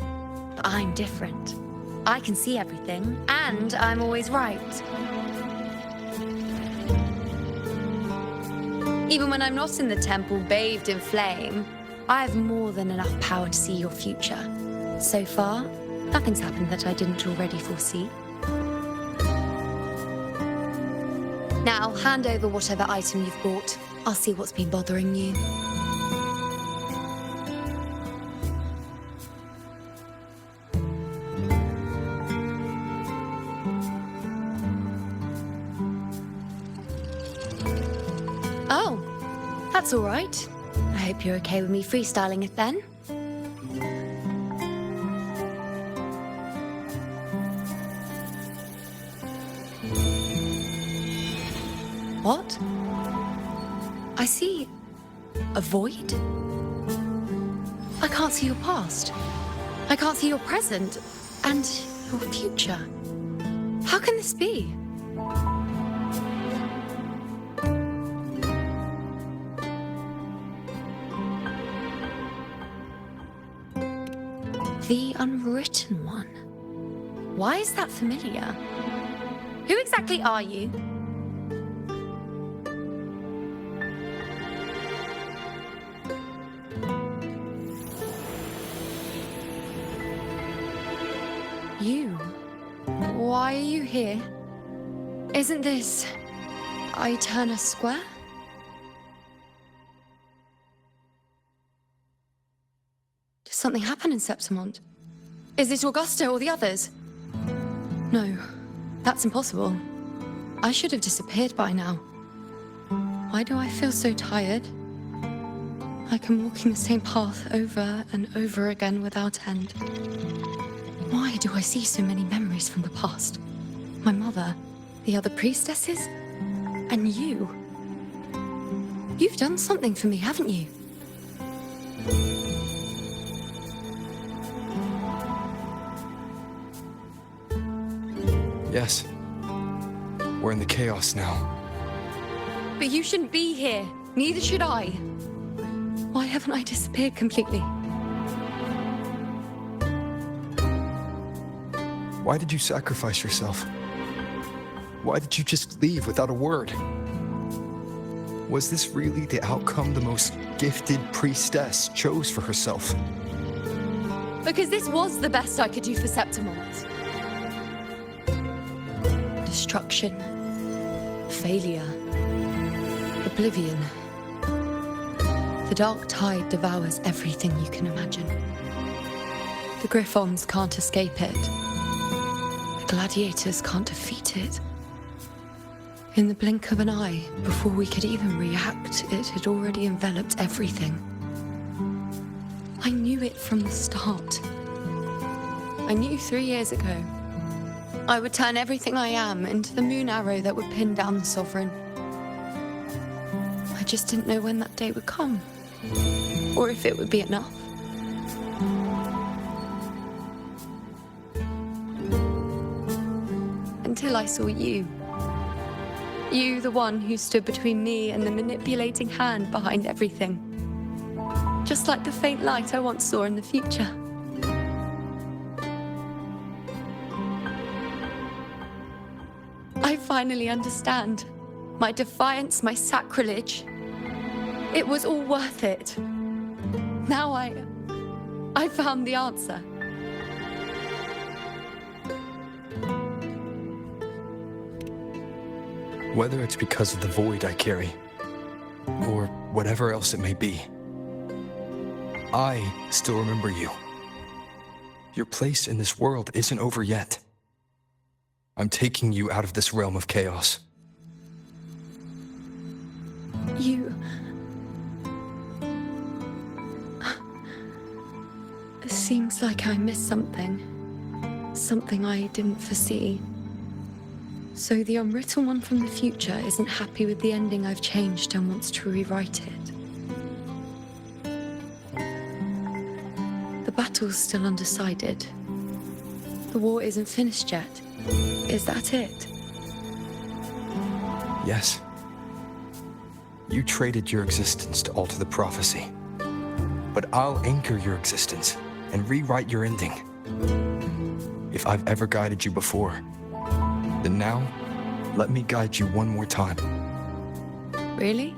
But I'm different. I can see everything, and I'm always right. Even when I'm not in the temple bathed in flame, I have more than enough power to see your future. So far, nothing's happened that I didn't already foresee. Now, hand over whatever item you've bought. I'll see what's been bothering you. Oh, that's all right. I hope you're okay with me freestyling it then. What? I see a void? I can't see your past. I can't see your present and your future. How can this be? The Unwritten One. Why is that familiar? Who exactly are you? You? Why are you here? Isn't this Iuno Square? Did something happen in Septimont? Is it Augusta or the others? No, that's impossible. I should have disappeared by now. Why do I feel so tired? Like I'm walking the same path over and over again without end. Why do I see so many memories from the past? My mother, the other priestesses, and you. You've done something for me, haven't you? Yes. We're in the chaos now. But you shouldn't be here. Neither should I. Why haven't I disappeared completely? Why did you sacrifice yourself? Why did you just leave without a word? Was this really the outcome the most gifted priestess chose for herself? Because this was the best I could do for Septimont. Destruction. Failure. Oblivion. The dark tide devours everything you can imagine. The Griffons can't escape it. Gladiators can't defeat it. In the blink of an eye, before we could even react, it had already enveloped everything. I knew it from the start. I knew 3 years ago. I would turn everything I am into the moon arrow that would pin down the Sovereign. I just didn't know when that day would come, or if it would be enough. Until I saw you. You, the one who stood between me and the manipulating hand behind everything. Just like the faint light I once saw in the future. I finally understand. My defiance, my sacrilege. It was all worth it. Now I found the answer. Whether it's because of the void I carry, or whatever else it may be, I still remember you. Your place in this world isn't over yet. I'm taking you out of this realm of chaos. You... It seems like I missed something. Something I didn't foresee. So the Unwritten One from the future isn't happy with the ending I've changed and wants to rewrite it. battle's still undecided. The war isn't finished yet. Is that it? Yes. You traded your existence to alter the prophecy. But I'll anchor your existence and rewrite your ending. If I've ever guided you before, then now, let me guide you one more time. Really?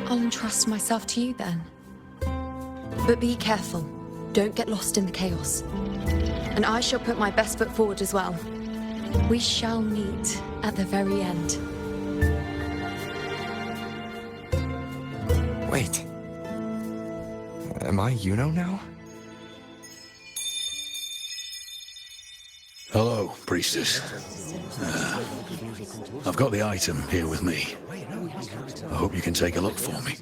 I'll entrust myself to you then. But be careful. Don't get lost in the chaos. And I shall put my best foot forward as well. We shall meet at the very end. Wait. Am I Iuno now? Hello, priestess. I've got the item here with me. I hope you can take a look for me.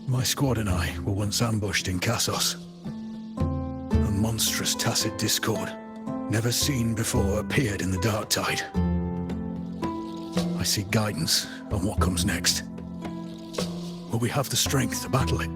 My squad and I were once ambushed in Kassos. A monstrous tacit discord, never seen before, appeared in the dark tide. I seek guidance on what comes next. Will we have the strength to battle it?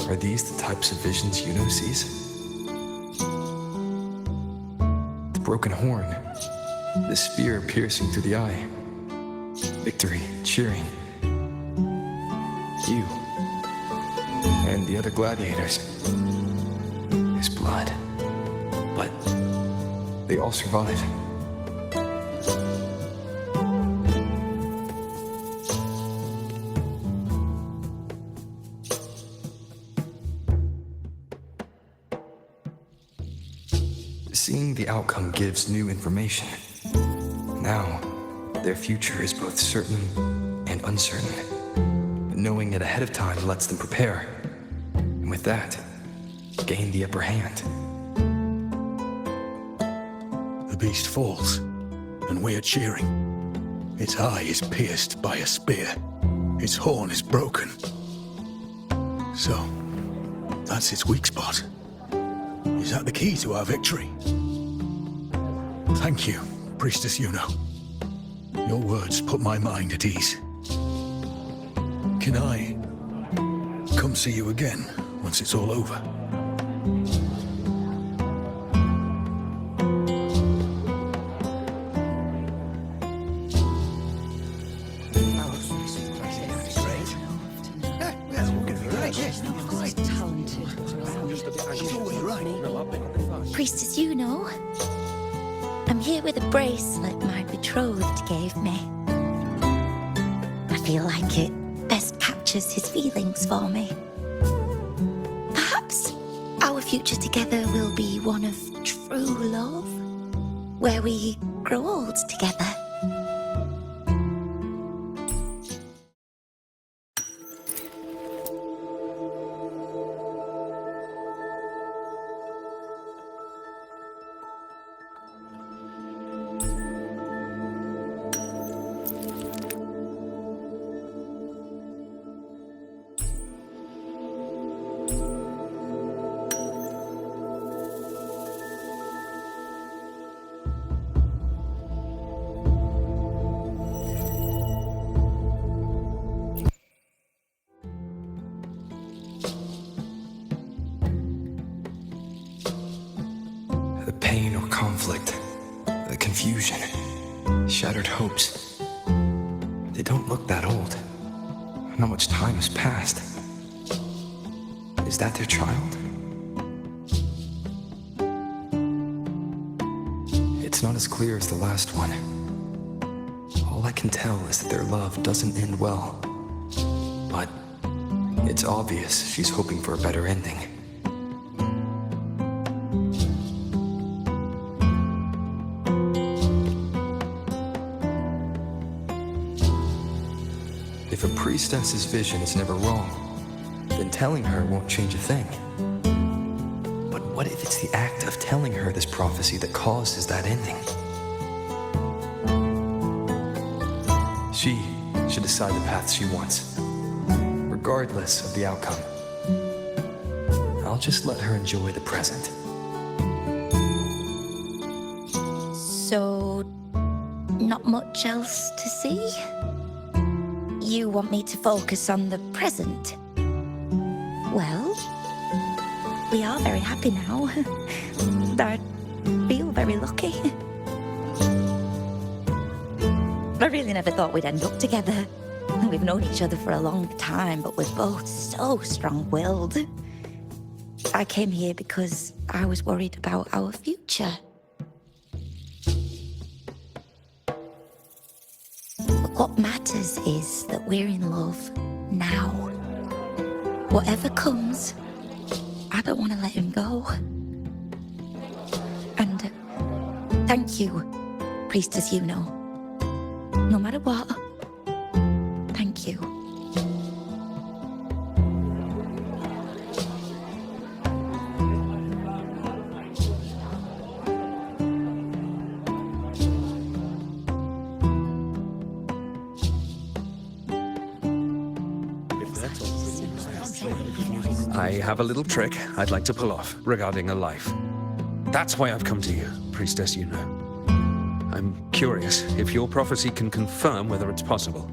Are these the types of visions Iuno sees? The broken horn, the spear piercing through the eye, victory cheering, you, and the other gladiators. His blood, but they all survive. Seeing the outcome gives new information. Now, their future is both certain and uncertain. Knowing it ahead of time lets them prepare. And with that, gain the upper hand. The beast falls, and we are cheering. Its eye is pierced by a spear. Its horn is broken. So, that's its weak spot. Is that the key to our victory? Thank you, Priestess Iuno. Your words put my mind at ease. Can I come see you again once it's all over? Priestess Iuno, I'm here with a bracelet my betrothed gave me. I feel like it best captures his feelings for me. Perhaps our future together will be one of true love, where we grow old together. The pain or conflict, the confusion, shattered hopes. They don't look that old. Not much time has passed. Is that their child? It's not as clear as the last one. All I can tell is that their love doesn't end well. But it's obvious she's hoping for a better ending. If a priestess's vision is never wrong, then telling her won't change a thing. But what if it's the act of telling her this prophecy that causes that ending? She should decide the path she wants, regardless of the outcome. I'll just let her enjoy the present. So, not much else to see? You want me to focus on the present? Well, we are very happy now. I feel very lucky. I really never thought we'd end up together. We've known each other for a long time, but we're both so strong-willed. I came here because I was worried about our future. But what matters is that we're in love now. Whatever comes, I don't want to let him go. And thank you, Priestess Iuno. No matter what, thank you. I have a little trick I'd like to pull off regarding a life. That's why I've come to you, Priestess Iuno. I'm curious if your prophecy can confirm whether it's possible.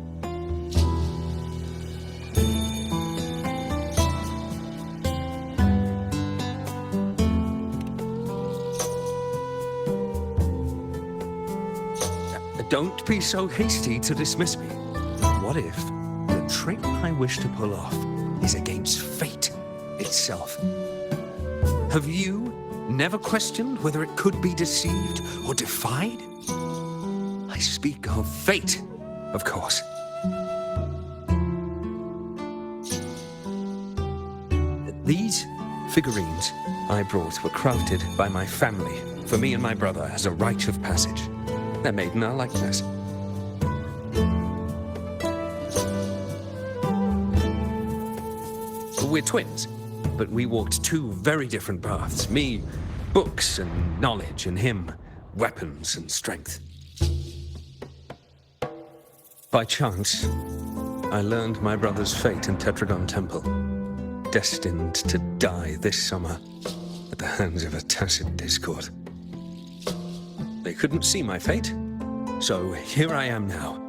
Don't be so hasty to dismiss me. What if the trick I wish to pull off is against fate itself? Have you never questioned whether it could be deceived or defied? I speak of fate, of course. These figurines I brought were crafted by my family for me and my brother as a rite of passage. They're made in our likeness. We're twins, but we walked two very different paths. Me, books and knowledge, and him, weapons and strength. By chance, I learned my brother's fate in Tetragon Temple, destined to die this summer at the hands of a tacit discord. They couldn't see my fate, so here I am now.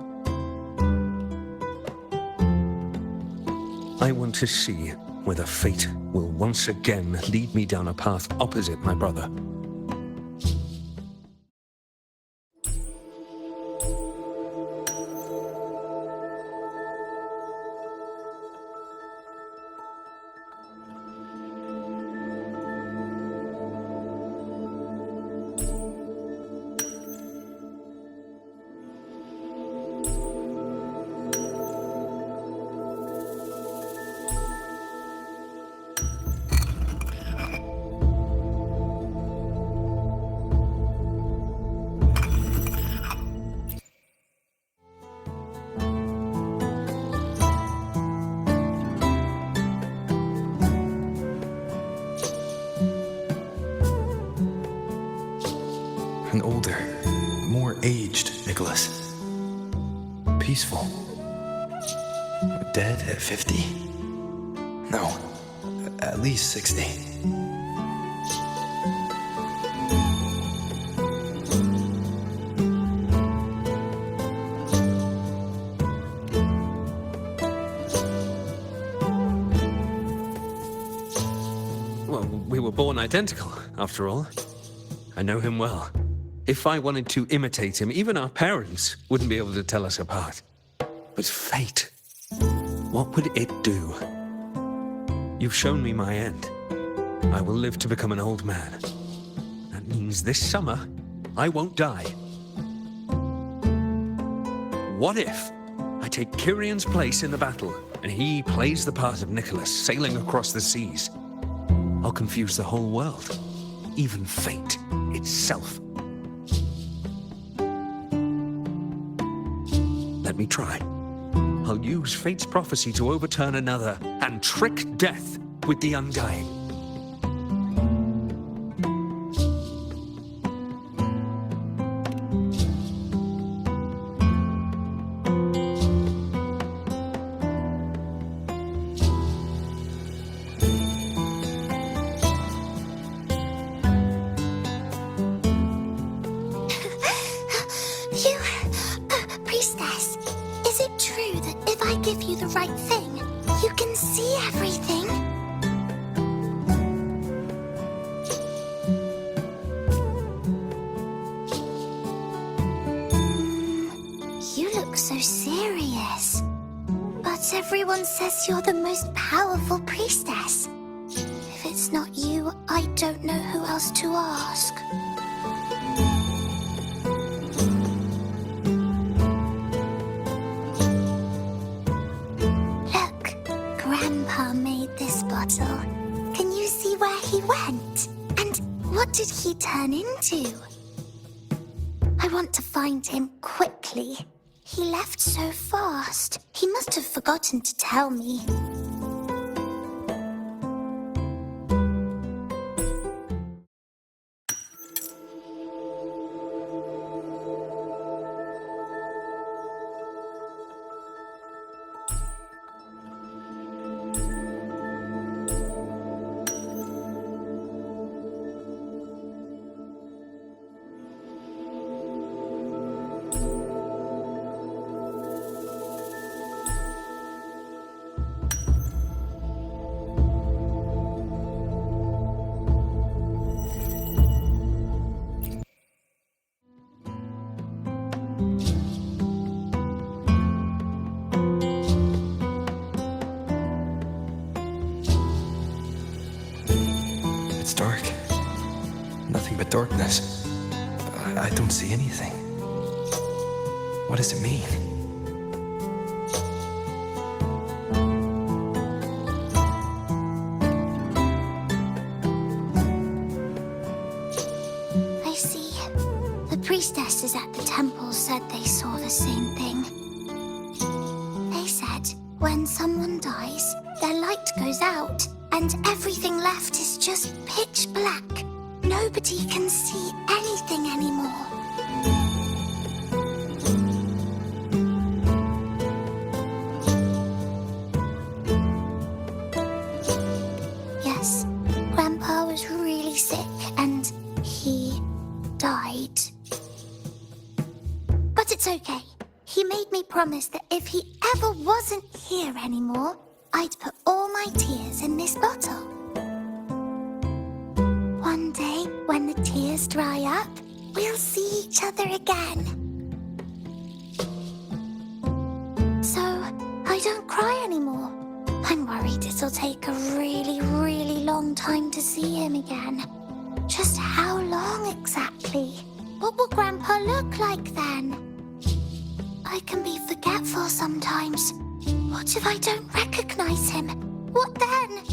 I want to see whether fate will once again lead me down a path opposite my brother. An older, more aged Nicholas. Peaceful. Dead at 50? No, at least 60. Well, we were born identical, after all. I know him well. If I wanted to imitate him, even our parents wouldn't be able to tell us apart. But fate, what would it do? You've shown me my end. I will live to become an old man. That means this summer, I won't die. What if I take Kyrion's place in the battle, and he plays the part of Nicholas sailing across the seas? I'll confuse the whole world, even fate itself. Let me try. I'll use fate's prophecy to overturn another and trick death with the undying. Priestess, is it true that if I give you the right thing, you can see everything? You look so serious. But everyone says you're the most powerful priestess. If it's not you, I don't know who else to ask. Grandpa made this bottle. Can you see where he went? And what did he turn into? I want to find him quickly. He left so fast. He must have forgotten to tell me. It's dark. Nothing but darkness. I don't see anything. What does it mean? I see. The priestesses at the temple said they saw the same thing. They said when someone dies, their light goes out, and everything left is just pitch black. Nobody can see anything anymore. Yes, Grandpa was really sick and he died. But it's okay. He made me promise that if he ever wasn't here anymore, I'd put all my tears in this bottle. One day, when the tears dry up, we'll see each other again. So, I don't cry anymore. I'm worried it'll take a really, really long time to see him again. Just how long exactly? What will Grandpa look like then? I can be forgetful sometimes. What if I don't recognize him? What then?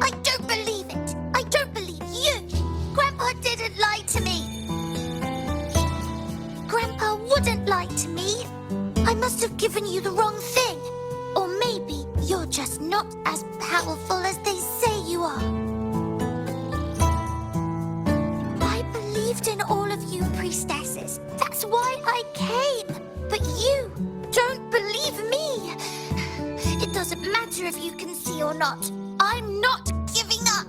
I don't believe it. I don't believe you. Grandpa didn't lie to me. Grandpa wouldn't lie to me. I must have given you the wrong thing. Or maybe you're just not as powerful as they say you are. I believed in all of you priestesses. That's why I came. But you don't believe me. It doesn't matter if you can see or not. I'm not giving up.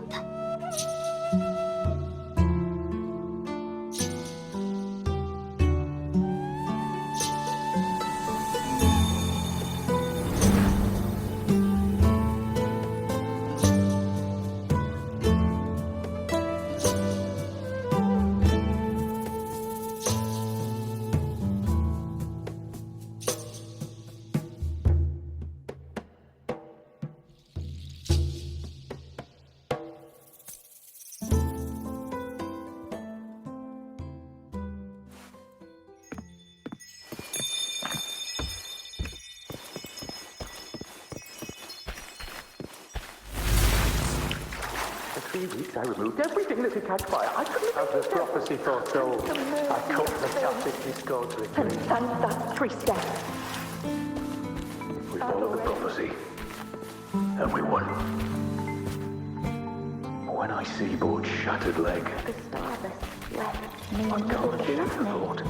3 weeks, I removed everything that could catch fire. I couldn't have the prophecy foretold. I cut the Catholic discords with And thank that priestess. We followed the prophecy, and we won. When I see Board's shattered leg, The starless left me I another can't give a destiny. thought.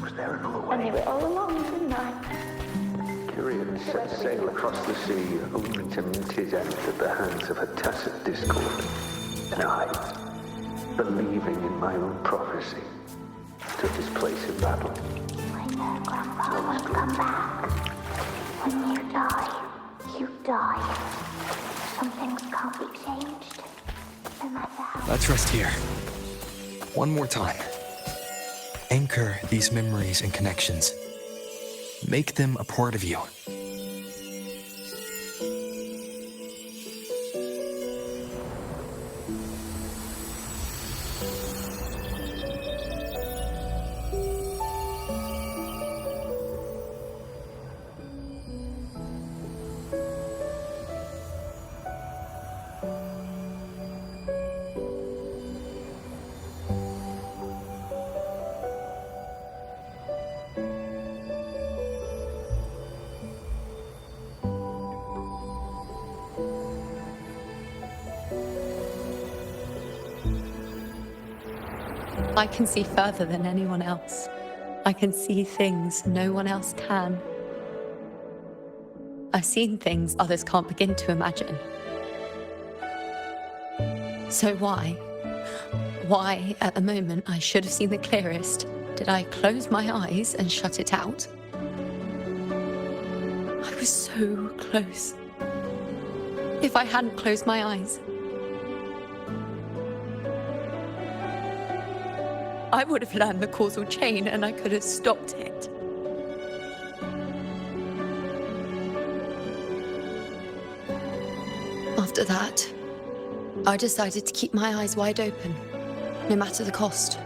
Was there another I knew way? it all along, didn't I? Kyrian set sail across the sea, only to meet his end at the hands of a tacit discord. And I, believing in my own prophecy, took his place in battle. Grandpa won't come back. When you die, you die. Some things can't be changed, no matter how. Let's rest here. One more time. Anchor these memories and connections. Make them a part of you. I can see further than anyone else. I can see things no one else can. I've seen things others can't begin to imagine. So why at the moment I should have seen the clearest, did I close my eyes and shut it out? I was so close. If I hadn't closed my eyes, I would have learned the causal chain and I could have stopped it. After that, I decided to keep my eyes wide open, no matter the cost.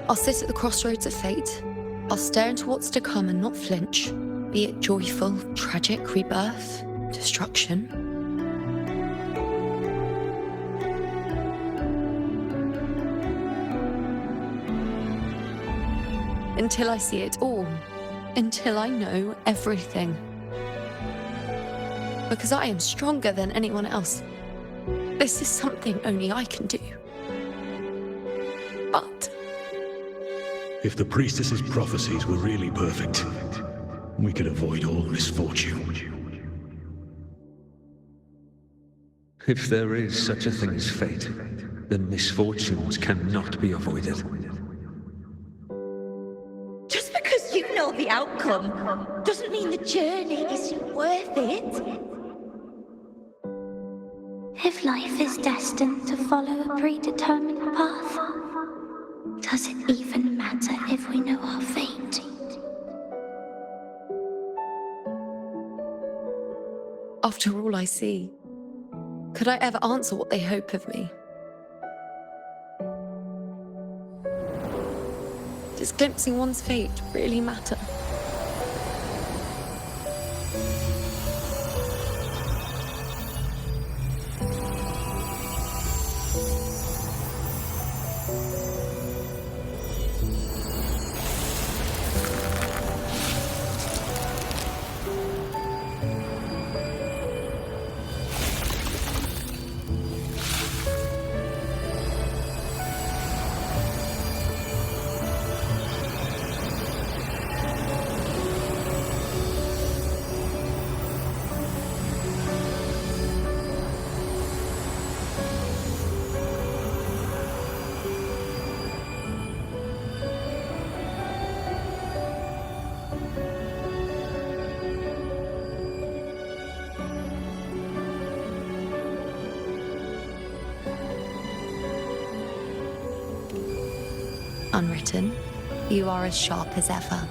I'll sit at the crossroads of fate. I'll stare into what's to come and not flinch, be it joyful, tragic, rebirth, destruction. Until I see it all, until I know everything. Because I am stronger than anyone else. This is something only I can do. But if the priestess's prophecies were really perfect, we could avoid all misfortune. If there is such a thing as fate, then misfortunes cannot be avoided. Just because you know the outcome doesn't mean the journey isn't worth it. If life is destined to follow a predetermined path, does it even matter if we know our fate? after all I see, could I ever answer what they hope of me? Does glimpsing one's fate really matter? Unwritten, you are as sharp as ever.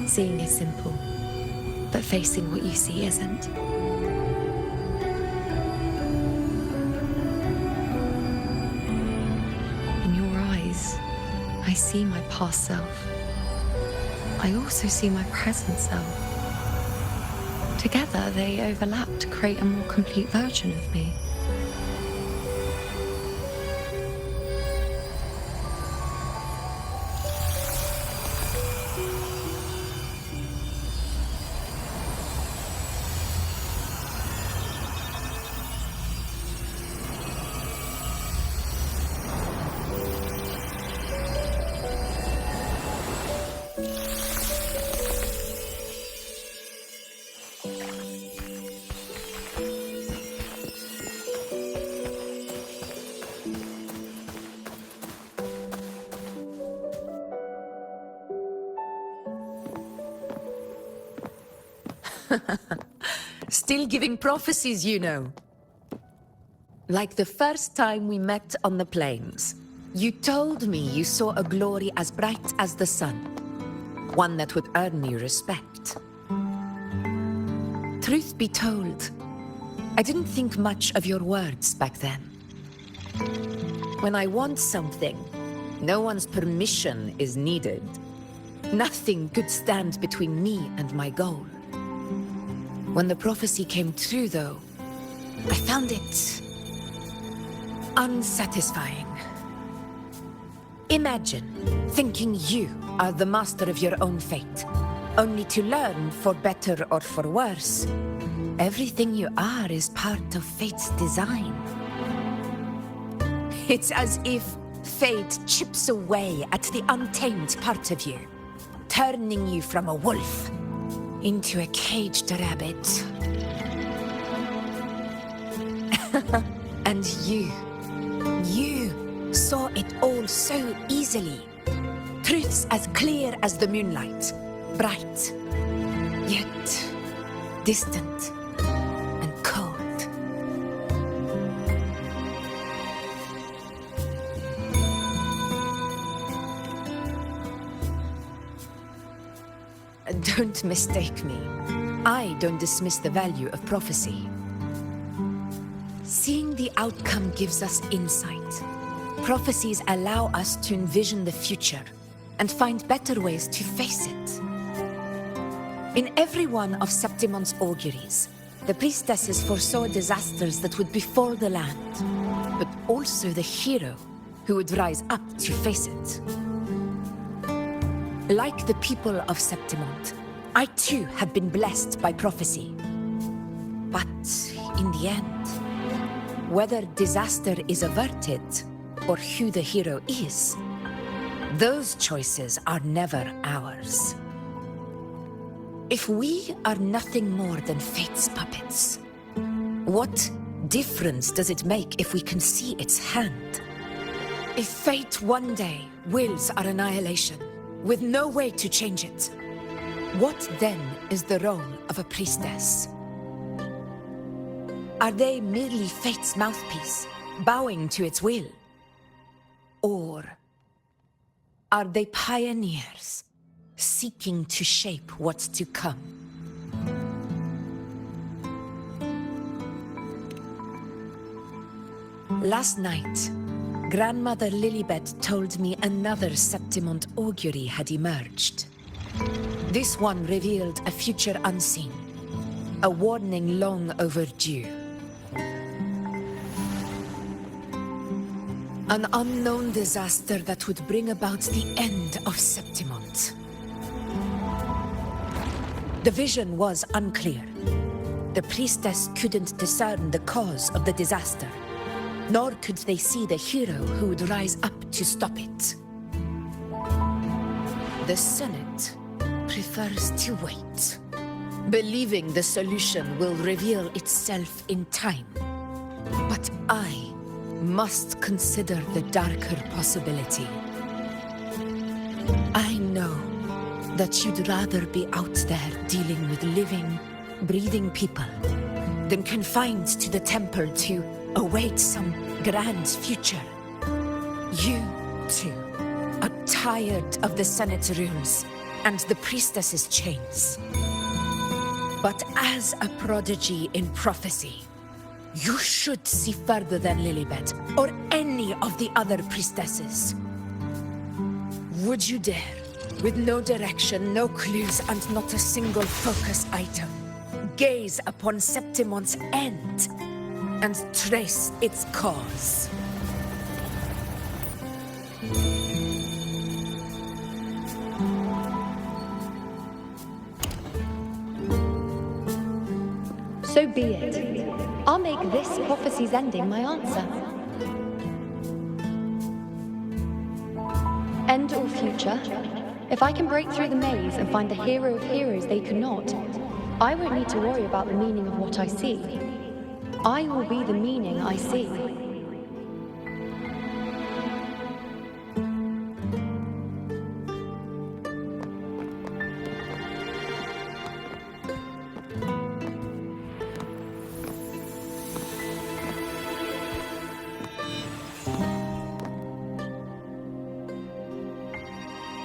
Seeing is simple, but facing what you see isn't. In your eyes, I see my past self. I also see my present self. Together, they overlap to create a more complete version of me. Still giving prophecies, you know. Like the first time we met on the plains, you told me you saw a glory as bright as the sun, one that would earn you respect. Truth be told, I didn't think much of your words back then. When I want something, no one's permission is needed. Nothing could stand between me and my goal. When the prophecy came true, though, I found it unsatisfying. Imagine thinking you are the master of your own fate, only to learn, for better or for worse, everything you are is part of fate's design. It's as if fate chips away at the untamed part of you, turning you from a wolf into a caged rabbit. And you saw it all so easily. Truths as clear as the moonlight, bright, yet distant and cold. Don't mistake me. I don't dismiss the value of prophecy. Seeing the outcome gives us insight. Prophecies allow us to envision the future and find better ways to face it. In every one of Septimon's auguries, the priestesses foresaw disasters that would befall the land, but also the hero who would rise up to face it. Like the people of Septimont, I too had been blessed by prophecy. But in the end, whether disaster is averted or who the hero is, those choices are never ours. If we are nothing more than fate's puppets, what difference does it make if we can see its hand? If fate one day wills our annihilation, with no way to change it, what then is the role of a priestess? Are they merely fate's mouthpiece, bowing to its will? Or are they pioneers, seeking to shape what's to come? Last night, Grandmother Lilibet told me another Septimont augury had emerged. This one revealed a future unseen, a warning long overdue. An unknown disaster that would bring about the end of Septimont. The vision was unclear. The priestess couldn't discern the cause of the disaster, nor could they see the hero who would rise up to stop it. The Senate prefers to wait, believing the solution will reveal itself in time. But I must consider the darker possibility. I know that you'd rather be out there dealing with living, breathing people than confined to the temple to await some grand future. You, too, are tired of the Senate's rules and the priestess's chains. But as a prodigy in prophecy, you should see further than Lilibet or any of the other priestesses. Would you dare with no direction, no clues, and not a single focus item. Gaze upon Septimon's end and trace its cause. So be it. I'll make this prophecy's ending my answer. End or future, if I can break through the maze and find the hero of heroes they could not, I won't need to worry about the meaning of what I see. I will be the meaning I see.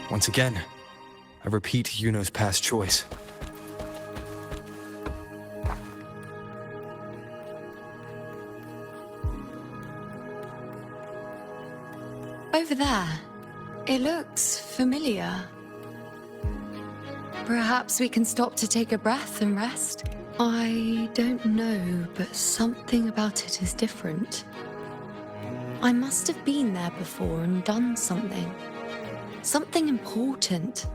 Once again, I repeat Iuno's past choice. Over there, it looks familiar. Perhaps we can stop to take a breath and rest? I don't know, but something about it is different. I must have been there before and done something. Something important.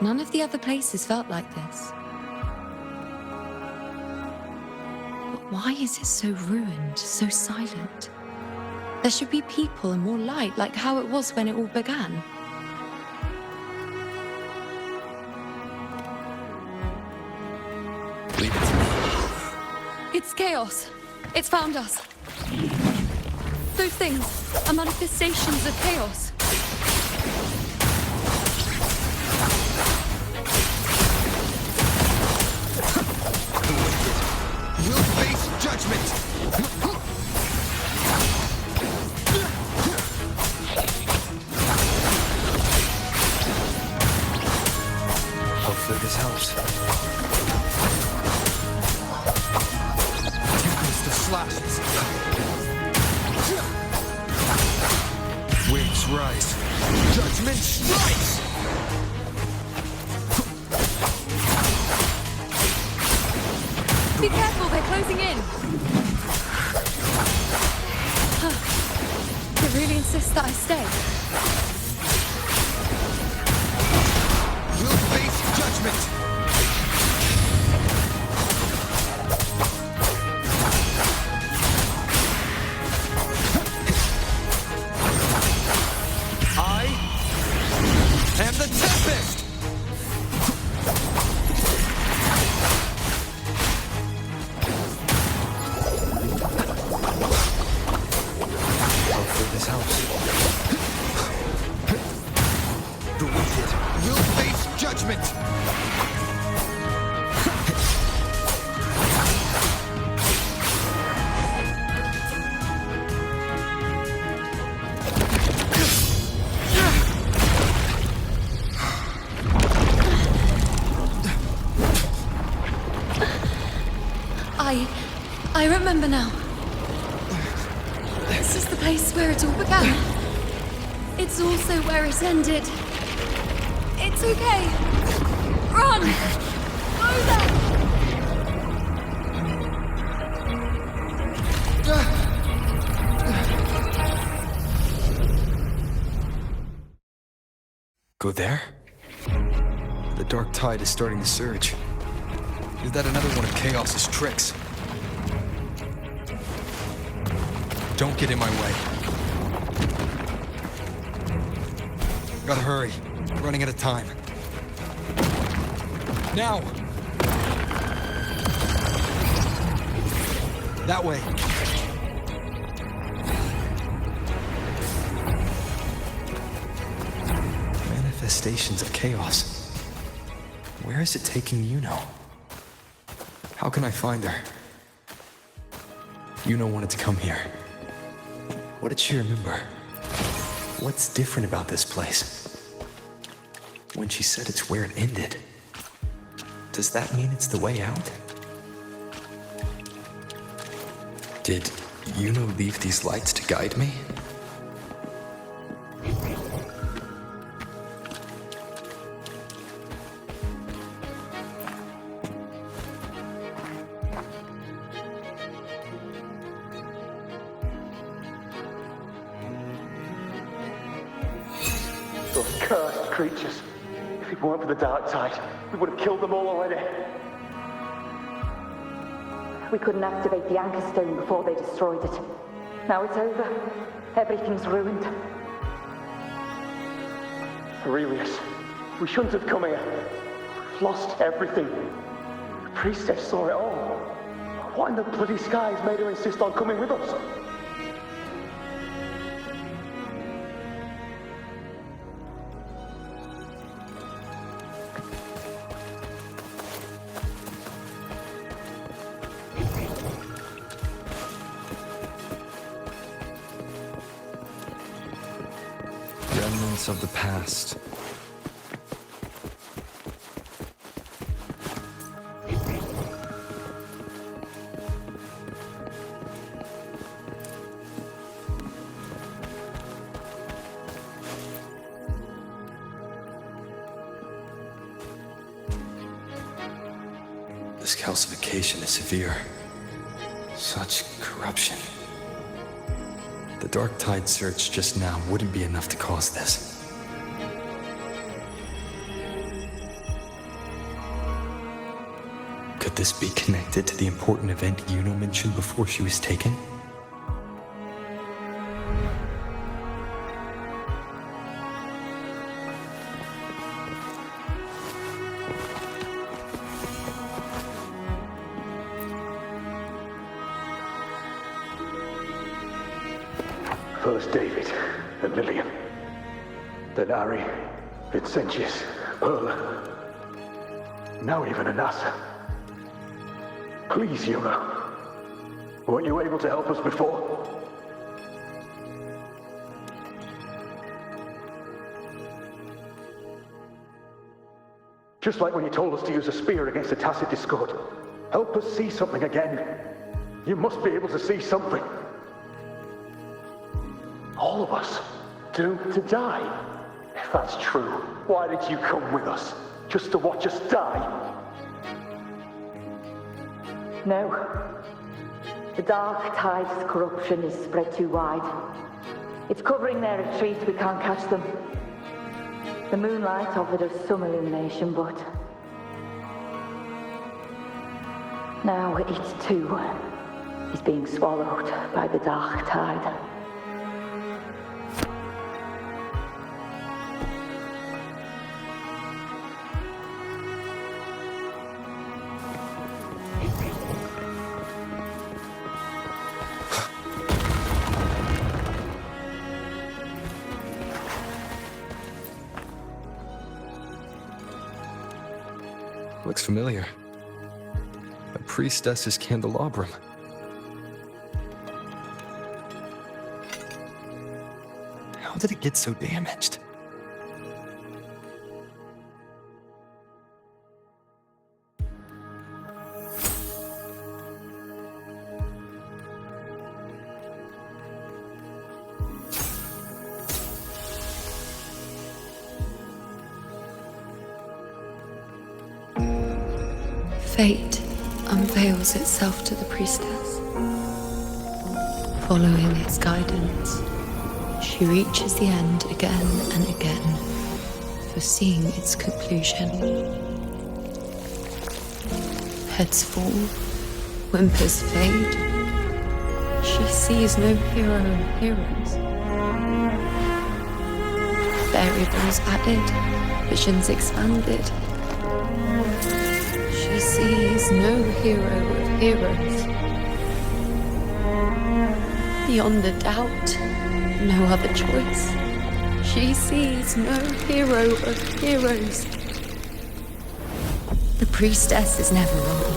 None of the other places felt like this. But why is it so ruined, so silent? There should be people and more light, like how it was when it all began. Leave it to me. It's chaos. It's found us. Those things are manifestations of chaos. We'll face judgment! Hopefully this helps. Tempest of slashes. Waves rise. Judgment strikes! Be careful, they're closing in. They really insist that I stay. We'll face judgment! I am the Tempest! Hopefully this helps. The wicked will face judgment! I remember now. This is the place where it all began. It's also where it ended. It's okay. Run! Go there! Go there? The dark tide is starting to surge. Is that another one of Chaos's tricks? Don't get in my way. Gotta hurry. Running out of time. Now! That way. Manifestations of chaos. Where is it taking Iuno? How can I find her? Iuno wanted to come here. What did she remember? What's different about this place? When she said it's where it ended, does that mean it's the way out? Did Iuno leave these lights to guide me? Those cursed creatures. If it weren't for the dark tide, we would have killed them all already. We couldn't activate the anchor stone before they destroyed it. Now it's over. Everything's ruined. Aurelius, we shouldn't have come here. We've lost everything. The priestess saw it all. What in the bloody skies made her insist on coming with us? Remnants of the past. This calcification is severe. Such corruption. The Dark Tide search just now wouldn't be enough to cause this. Could this be connected to the important event Iuno mentioned before she was taken? First David, then Lillian, then Ari, Vincentius, Perla, now even Anassa. Please, Iuno. Weren't you able to help us before? Just like when you told us to use a spear against the tacit discord. Help us see something again. You must be able to see something. All of us, doomed to die. If that's true, why did you come with us? Just to watch us die? No. The Dark Tide's corruption is spread too wide. It's covering their retreat, we can't catch them. The moonlight offered us some illumination, but... now it too is being swallowed by the Dark Tide. Looks familiar. A priestess's candelabrum. How did it get so damaged? Fate unveils itself to the priestess. Following its guidance, she reaches the end again and again, foreseeing its conclusion. Heads fall, whimpers fade. She sees no hero and heroes. Variables added, visions expanded. She sees no hero of heroes. Beyond a doubt, no other choice. She sees no hero of heroes. The priestess is never wrong,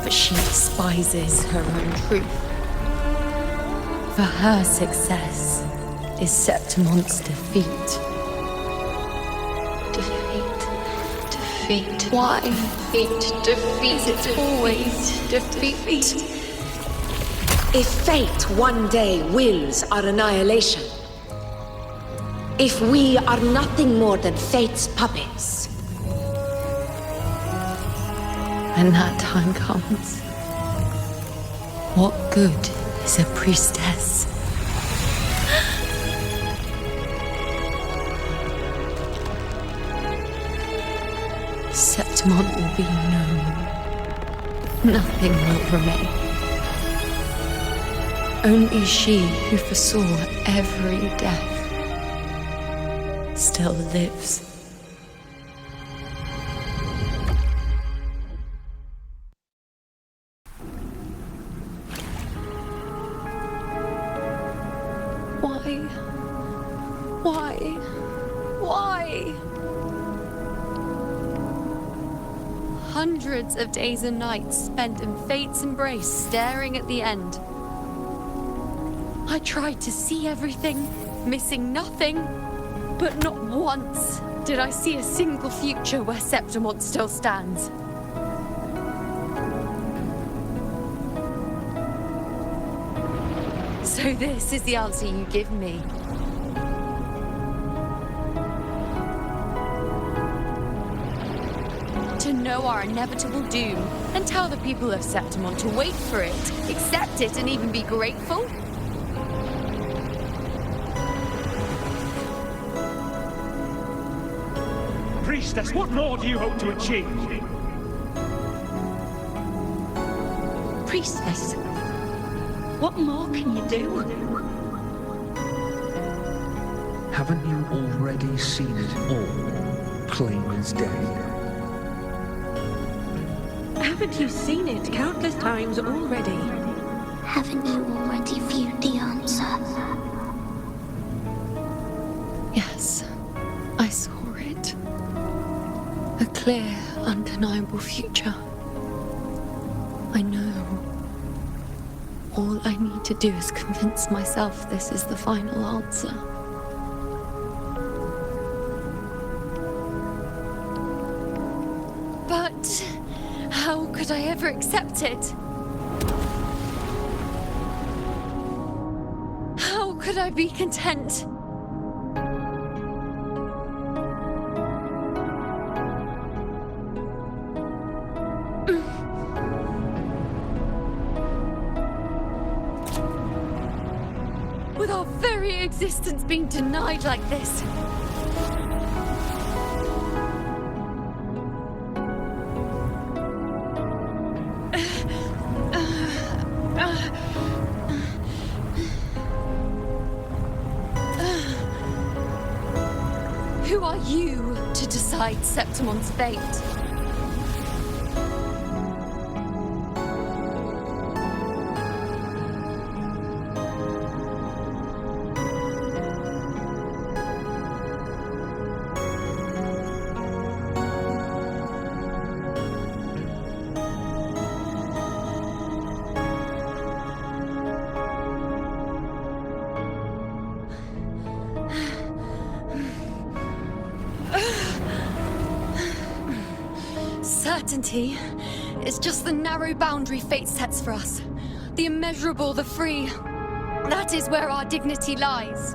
but she despises her own truth. For her success is Septimon's defeat. Defeat. Why? Defeat. It's always defeat. If fate one day wills our annihilation, if we are nothing more than fate's puppets, when that time comes, what good is a priestess? Septimont will be known. Nothing will remain. Only she who foresaw every death still lives. Why? Hundreds of days and nights spent in fate's embrace, staring at the end. I tried to see everything, missing nothing, but not once did I see a single future where Septimont still stands. So this is the answer you give me. To know our inevitable doom and tell the people of Septimont to wait for it, accept it, and even be grateful? Priestess, what more do you hope to achieve? Priestess, what more can you do? Haven't you already seen it all, plain as day? Haven't you seen it countless times already? Haven't you already viewed the answer? Yes, I saw it. A clear, undeniable future. I know. All I need to do is convince myself this is the final answer. But how could I ever accept it? How could I be content? With our very existence being denied like this. Who are you to decide Septimont's fate? Certainty is just the narrow boundary fate sets for us. The immeasurable, the free. That is where our dignity lies.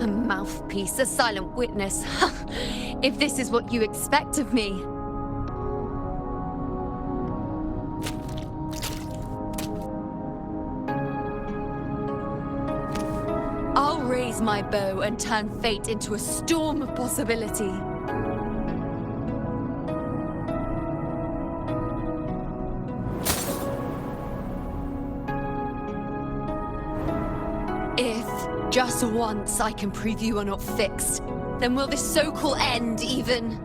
A mouthpiece, a silent witness. If this is what you expect of me. I'll raise my bow and turn fate into a storm of possibility. If, just once, I can prove you are not fixed, then will this so-called end even?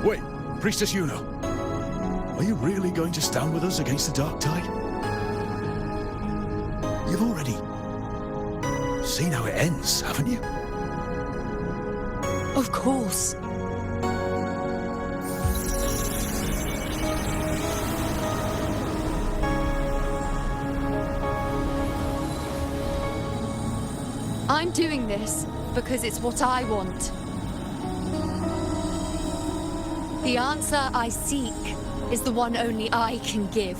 Wait, Priestess Iuno. Are you really going to stand with us against the Dark Tide? You've already seen how it ends, haven't you? Of course. I'm doing this because it's what I want. The answer I seek is the one only I can give.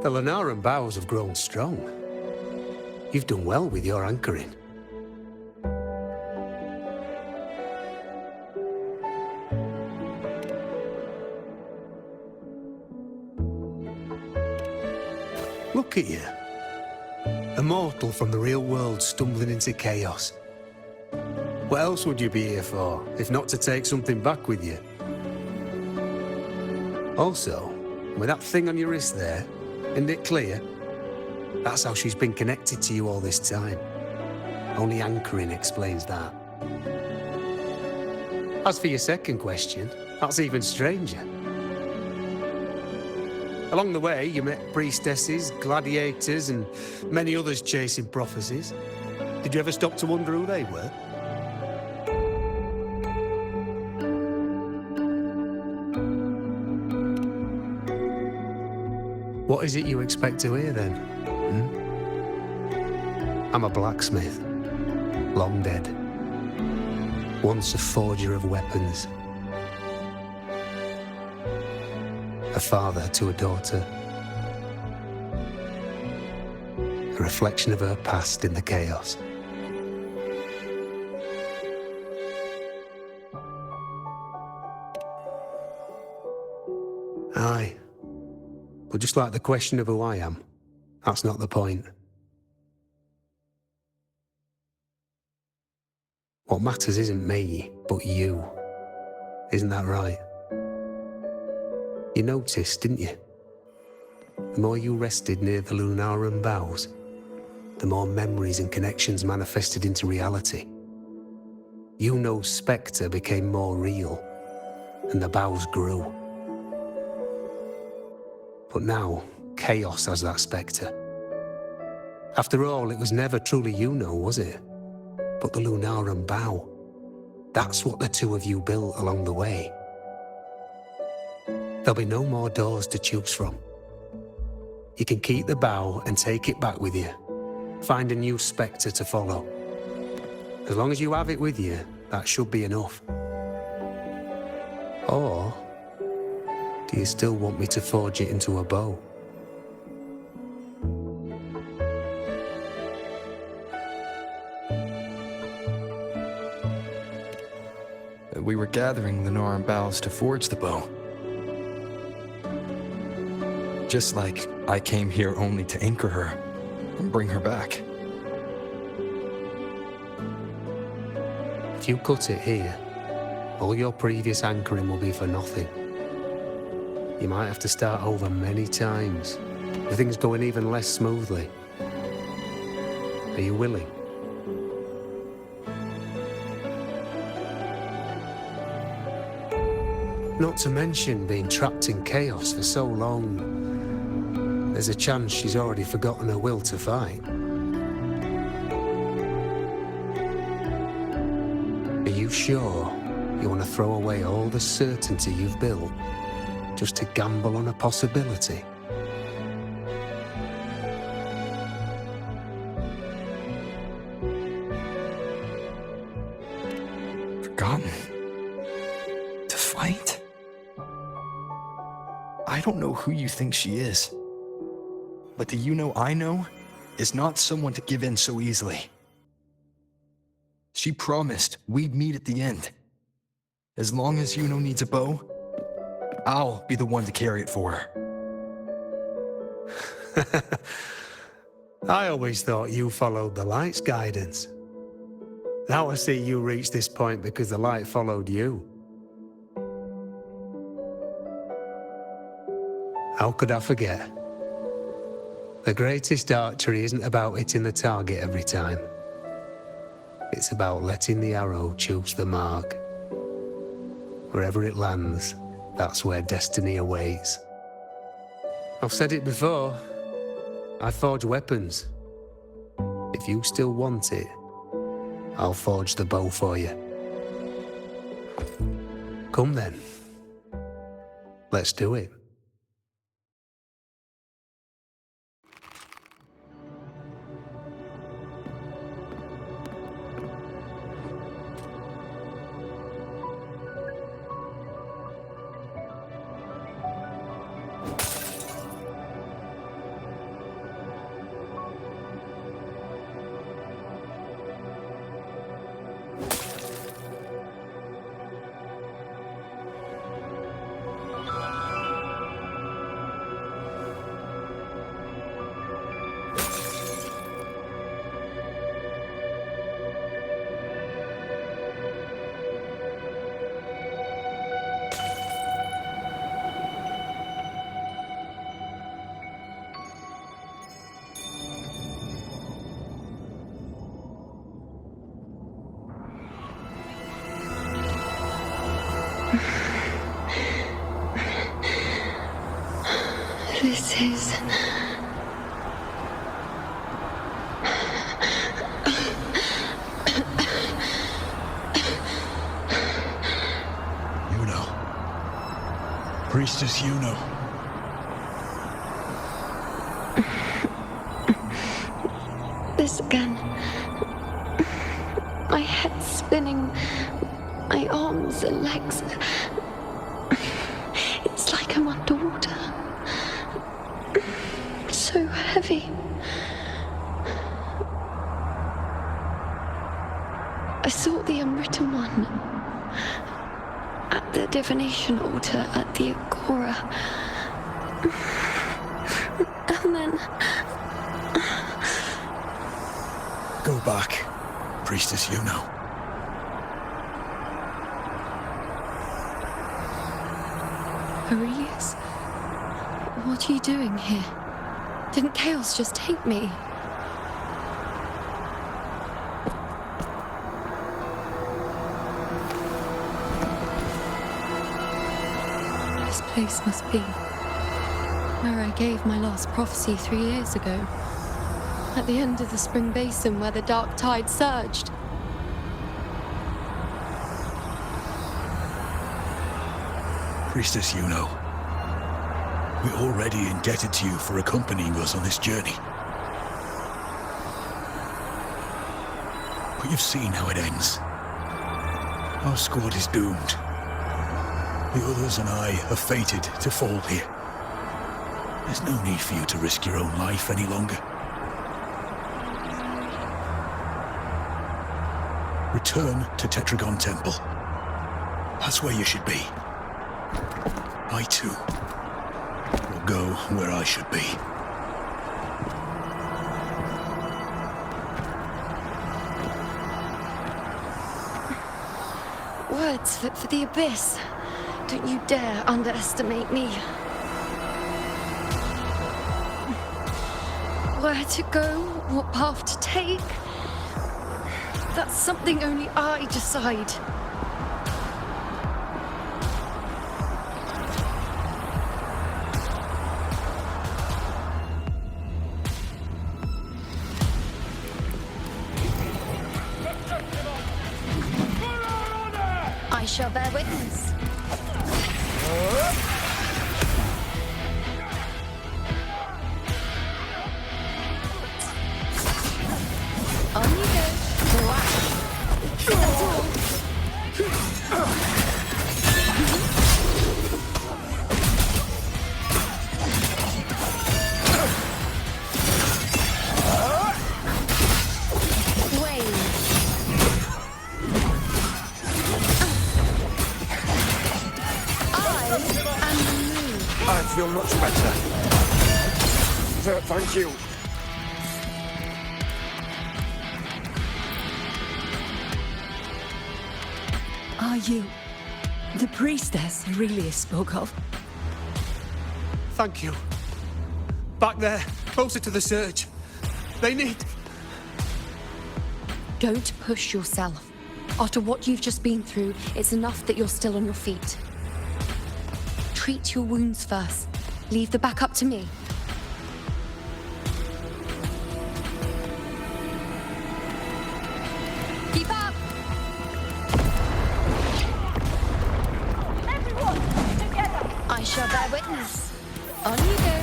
The Lunaran bows have grown strong. You've done well with your anchoring. Look at you. A mortal from the real world stumbling into chaos. What else would you be here for, if not to take something back with you? Also, with that thing on your wrist there, isn't it clear? That's how she's been connected to you all this time. Only anchoring explains that. As for your second question, that's even stranger. Along the way, you met priestesses, gladiators, and many others chasing prophecies. Did you ever stop to wonder who they were? What is it you expect to hear then? I'm a blacksmith, long dead. Once a forger of weapons. A father to a daughter. A reflection of her past in the chaos. Aye. But just like the question of who I am, that's not the point. What matters isn't me, but you. Isn't that right? You noticed, didn't you? The more you rested near the Lunaran bows, the more memories and connections manifested into reality. Iuno's spectre became more real, and the bows grew. But now, chaos has that spectre. After all, it was never truly Iuno, was it? But the Lunaran bow. That's what the two of you built along the way. There'll be no more doors to choose from. You can keep the bow and take it back with you. Find a new spectre to follow. As long as you have it with you, that should be enough. Or do you still want me to forge it into a bow? We were gathering Lunaran boughs to forge the bow. Just like I came here only to anchor her and bring her back. If you cut it here, all your previous anchoring will be for nothing. You might have to start over many times, with things going even less smoothly. Are you willing? Not to mention being trapped in chaos for so long. There's a chance she's already forgotten her will to fight. Are you sure you want to throw away all the certainty you've built just to gamble on a possibility? Forgotten? To fight? I don't know who you think she is, but the Iuno I know is not someone to give in so easily. She promised we'd meet at the end. As long as Iuno needs a bow, I'll be the one to carry it for her. I always thought you followed the light's guidance. Now I see you reached this point because the light followed you. How could I forget? The greatest archery isn't about hitting the target every time. It's about letting the arrow choose the mark. Wherever it lands, that's where destiny awaits. I've said it before. I forge weapons. If you still want it, I'll forge the bow for you. Come then. Let's do it. This is... Iuno. Priestess Iuno. This again. My head spinning. My arms and legs. It's like I'm underwater. So heavy. I saw the unwritten one at the divination altar at the Agora. And then... Go back, Priestess Iuno. Aurelius? What are you doing here? Didn't Chaos just take me? This place must be where I gave my last prophecy 3 years ago. At the end of the spring basin where the dark tide surged. Priestess Iuno. We're already indebted to you for accompanying us on this journey. But you've seen how it ends. Our squad is doomed. The others and I are fated to fall here. There's no need for you to risk your own life any longer. Return to Tetragon Temple. That's where you should be. I too will go where I should be. Words for the abyss. Don't you dare underestimate me. Where to go, what path to take, that's something only I decide. I shall bear witness. On you go. That's all. I feel much better. Thank you. Are you the priestess Aurelius spoke of? Thank you. Back there, closer to the surge. They need... Don't push yourself. After what you've just been through, it's enough that you're still on your feet. Treat your wounds first. Leave the back up to me. Keep up! Everyone, together! I shall bear witness. On you go.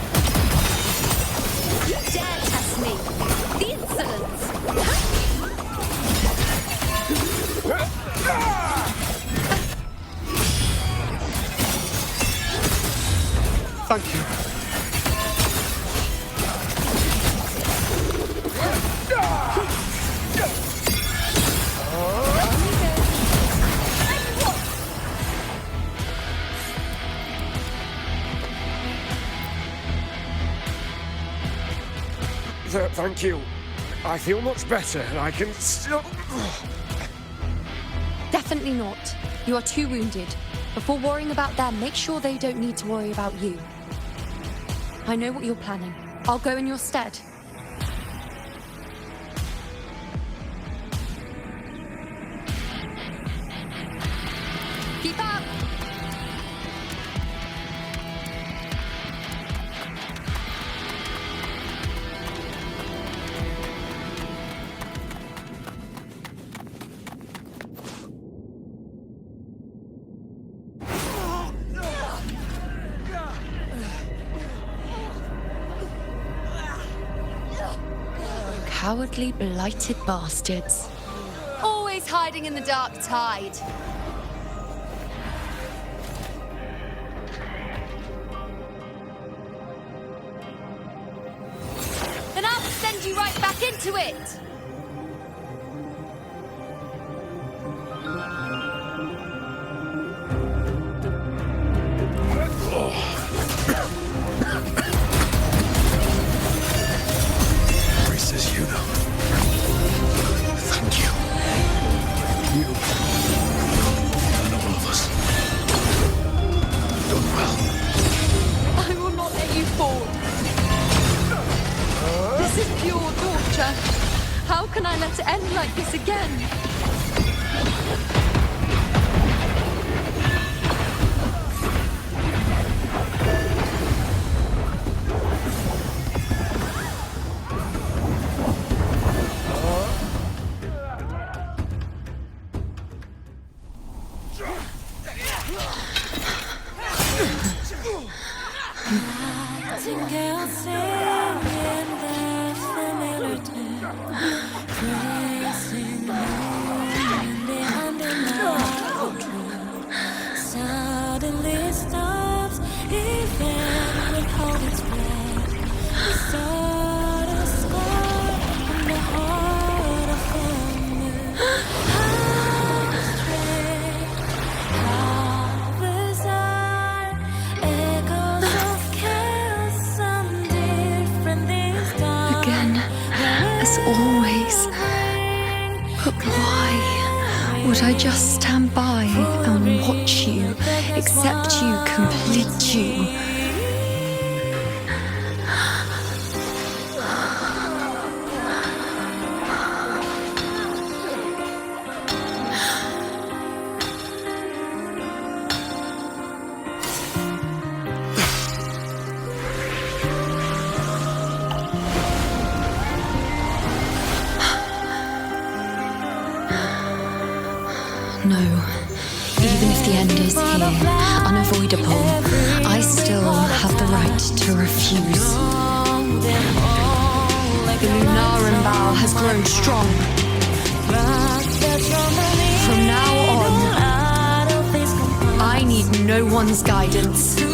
You dare test me! The insolence! Thank you. Thank you. I feel much better. I can still... Definitely not. You are too wounded. Before worrying about them, make sure they don't need to worry about you. I know what you're planning. I'll go in your stead. Keep up! Cowardly, blighted bastards. Always hiding in the dark tide. Then I'll send you right back into it! Priestess Iuno. Thank you. You and all of us. Done well. I will not let you fall. This is pure torture. How can I let it end like this again? Nightingale singing their familiar tune, praising the undeniable truth. Suddenly stops, even withhold its breath. We start a scar in the heart of the moon. How strange, how bizarre, echoes of chaos sound different this time. Again, as always. But why would I just stand by and watch you, accept you, complete you? No. Even if the end is here, unavoidable, I still have the right to refuse. The Lunaran vow has grown strong. From now on, I need no one's guidance. Because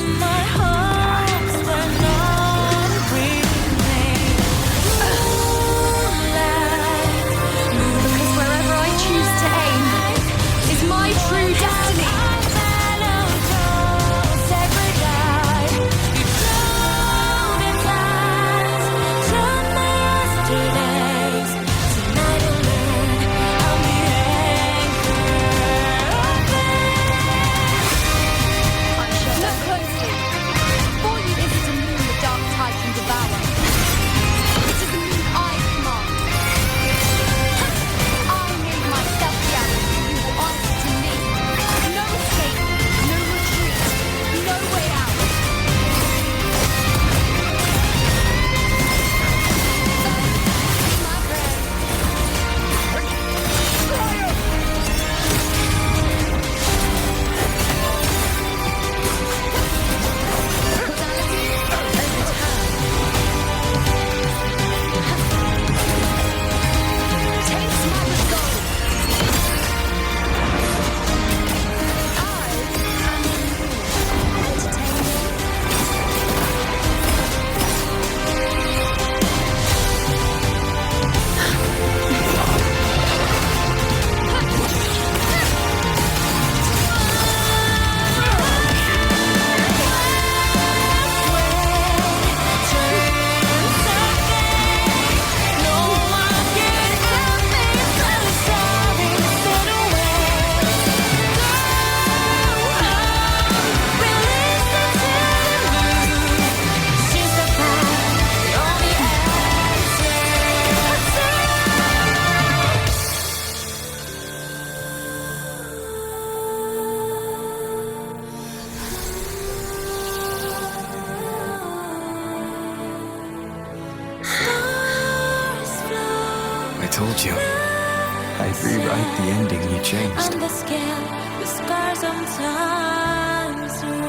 wherever I choose to aim is my true destiny. Look close. I'd rewrite the ending you changed. And the scale, the scars sometimes ring.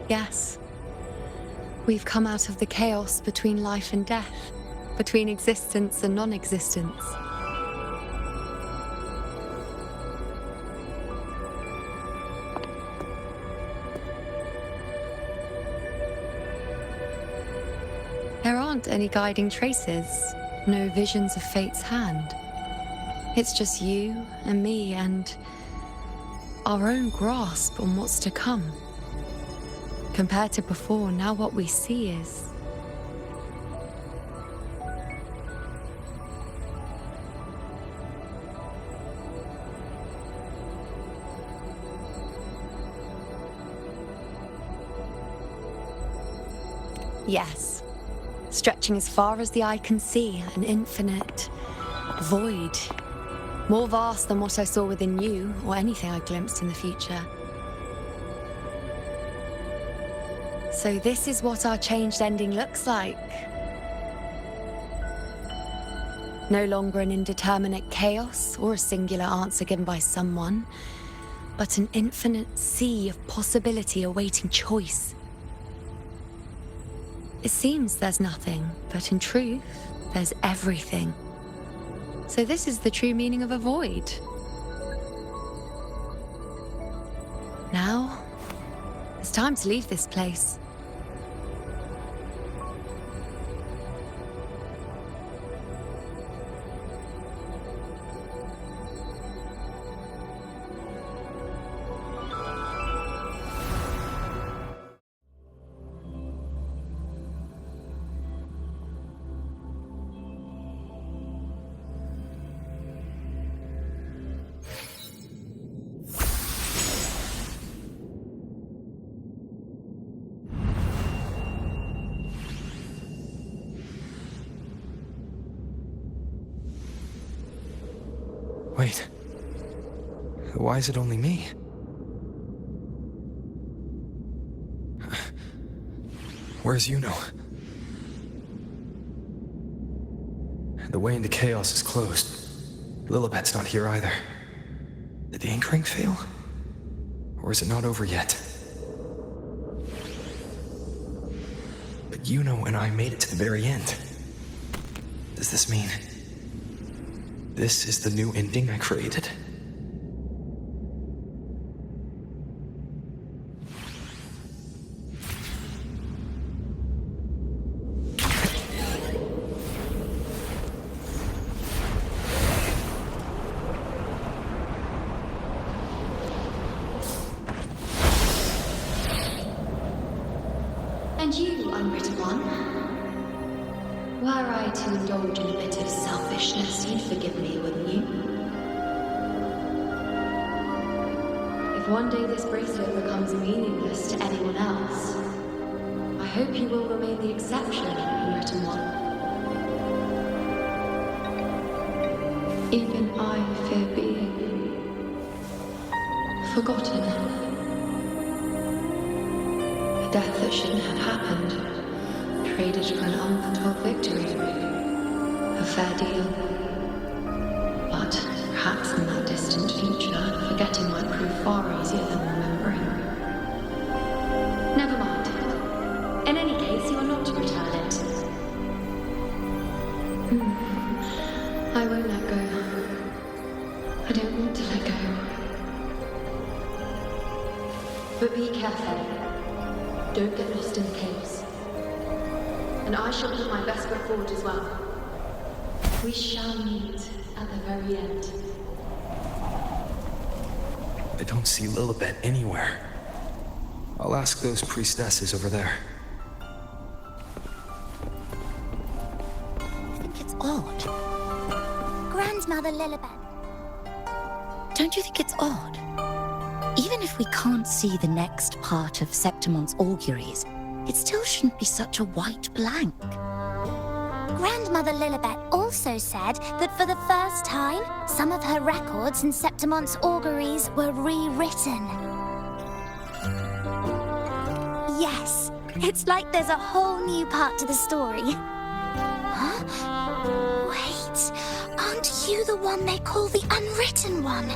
Yes. We've come out of the chaos between life and death, between existence and non-existence. There aren't any guiding traces, no visions of fate's hand. It's just you and me and our own grasp on what's to come. Compared to before, now what we see is... Yes. Stretching as far as the eye can see, an infinite void. More vast than what I saw within you, or anything I glimpsed in the future. So this is what our changed ending looks like. No longer an indeterminate chaos or a singular answer given by someone, but an infinite sea of possibility awaiting choice. It seems there's nothing, but in truth, there's everything. So this is the true meaning of a void. Now, it's time to leave this place. Wait. Why is it only me? Where's Iuno? The way into chaos is closed. Lilibet's not here either. Did the ink ring fail? Or is it not over yet? But Iuno and I made it to the very end. Does this mean this is the new ending I created? And you, unwritten one, were I to indulge in a bit of selfishness, you'd forgive me, wouldn't you? If one day this bracelet becomes meaningless to anyone else, I hope you will remain the exception, unwritten one. Even I fear being forgotten. A death that shouldn't have happened, traded for an unforetold victory. A fair deal. But perhaps in that distant future, forgetting might prove far easier than remembering. Never mind. In any case, you are not to return it. I won't let go. I don't want to let go. But be careful. Don't get lost in the caves. And I shall put my best foot forward as well. We shall meet at the very end. I don't see Lilibet anywhere. I'll ask those priestesses over there. I think it's odd. Grandmother Lilibet. Don't you think it's odd? Even if we can't see the next part of Septimon's auguries, it still shouldn't be such a white blank. Grandmother Lilibet also said that for the first time, some of her records in Septimon's auguries were rewritten. Yes, it's like there's a whole new part to the story. Huh? Wait, aren't you the one they call the unwritten one?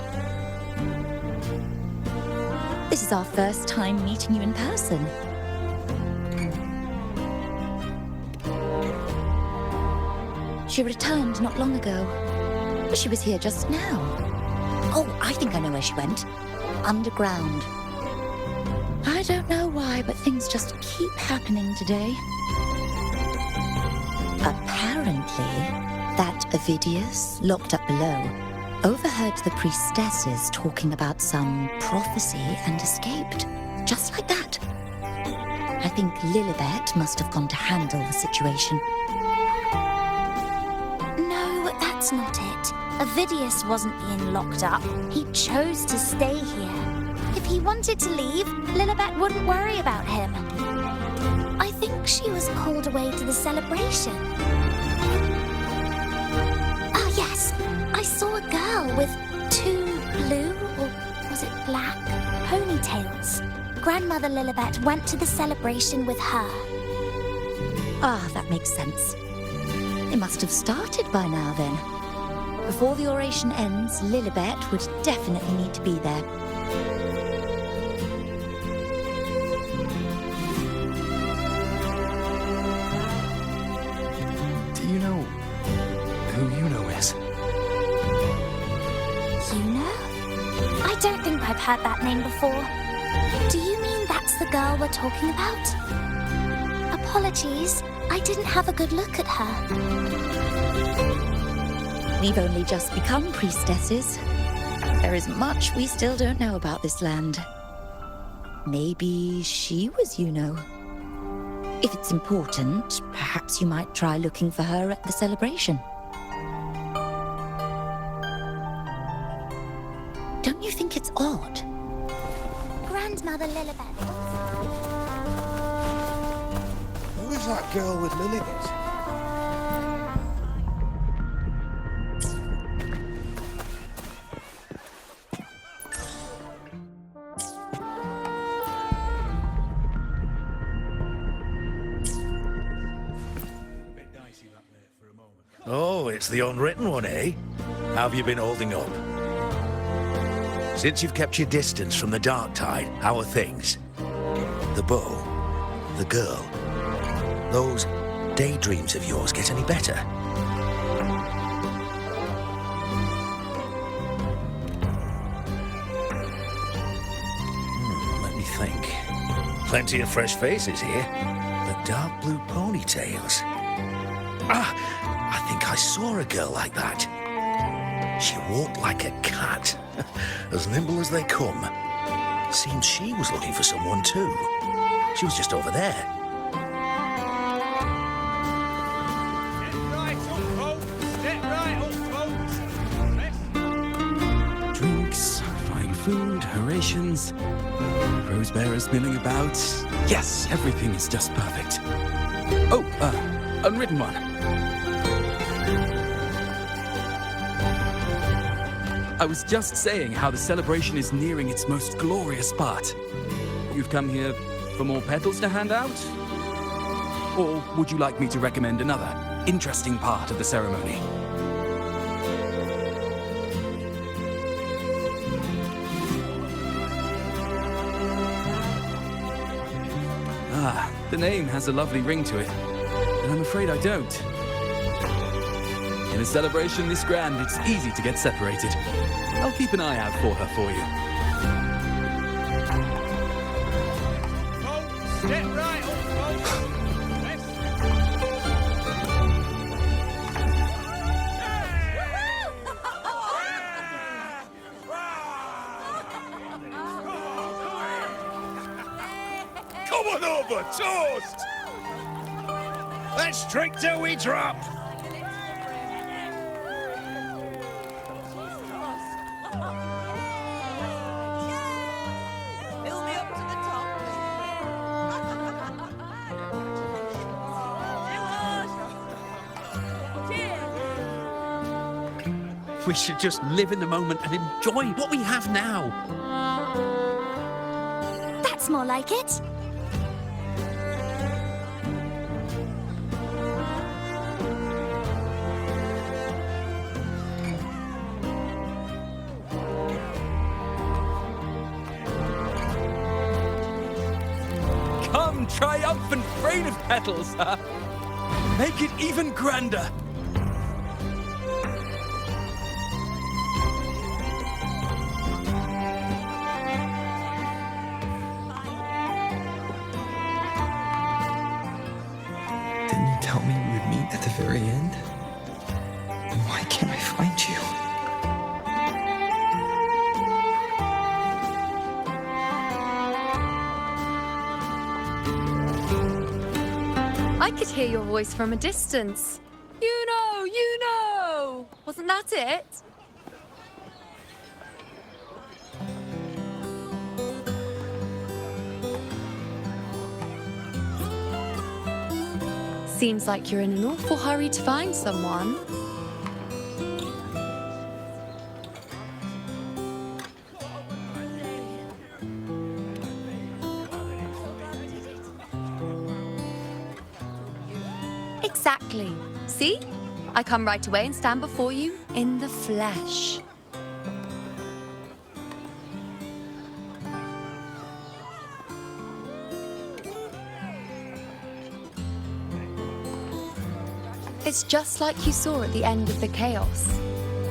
This is our first time meeting you in person. She returned not long ago. She was here just now. Oh, I think I know where she went. Underground. I don't know why, but things just keep happening today. Apparently, that Ovidius, locked up below, overheard the priestesses talking about some prophecy and escaped. Just like that. I think Lilibet must have gone to handle the situation. No, that's not it. Ovidius wasn't being locked up. He chose to stay here. If he wanted to leave, Lilibet wouldn't worry about him. I think she was called away to the celebration. Ah, yes. I saw a girl with 2 blue, or was it black, ponytails. Grandmother Lilibet went to the celebration with her. Ah, that makes sense. It must have started by now, then. Before the oration ends, Lilibet would definitely need to be there. Do you know who Iuno is? Iuno? I don't think I've heard that name before. Do you mean that's the girl we're talking about? Apologies, I didn't have a good look at her. We've only just become priestesses. There is much we still don't know about this land. Maybe she was Iuno. If it's important, perhaps you might try looking for her at the celebration. Don't you think it's odd? Grandmother Lilibet. Who is that girl with Lilibet? Oh, it's the unwritten one, eh? How have you been holding up? Since you've kept your distance from the dark tide, how are things? The bow, the girl, those daydreams of yours get any better? Let me think. Plenty of fresh faces here, but dark blue ponytails. Ah! I think I saw a girl like that. She walked like a cat, as nimble as they come. Seems she was looking for someone too. She was just over there. Drinks, fine food, orations, rose bearers milling about. Yes, everything is just perfect. Oh, unwritten one. I was just saying how the celebration is nearing its most glorious part. You've come here for more petals to hand out? Or would you like me to recommend another interesting part of the ceremony? Ah, the name has a lovely ring to it, and I'm afraid I don't. In a celebration this grand, it's easy to get separated. I'll keep an eye out for her for you. Step right up, Come on over, toast! Let's drink till we drop! We should just live in the moment and enjoy what we have now. That's more like it. Come, triumphant train of petals! Make it even grander! Didn't you tell me we would meet at the very end? Then why can't I find you? I could hear your voice from a distance. Iuno! Iuno! Wasn't that it? Seems like you're in an awful hurry to find someone. Exactly. See? I come right away and stand before you in the flesh. It's just like you saw at the end of the chaos.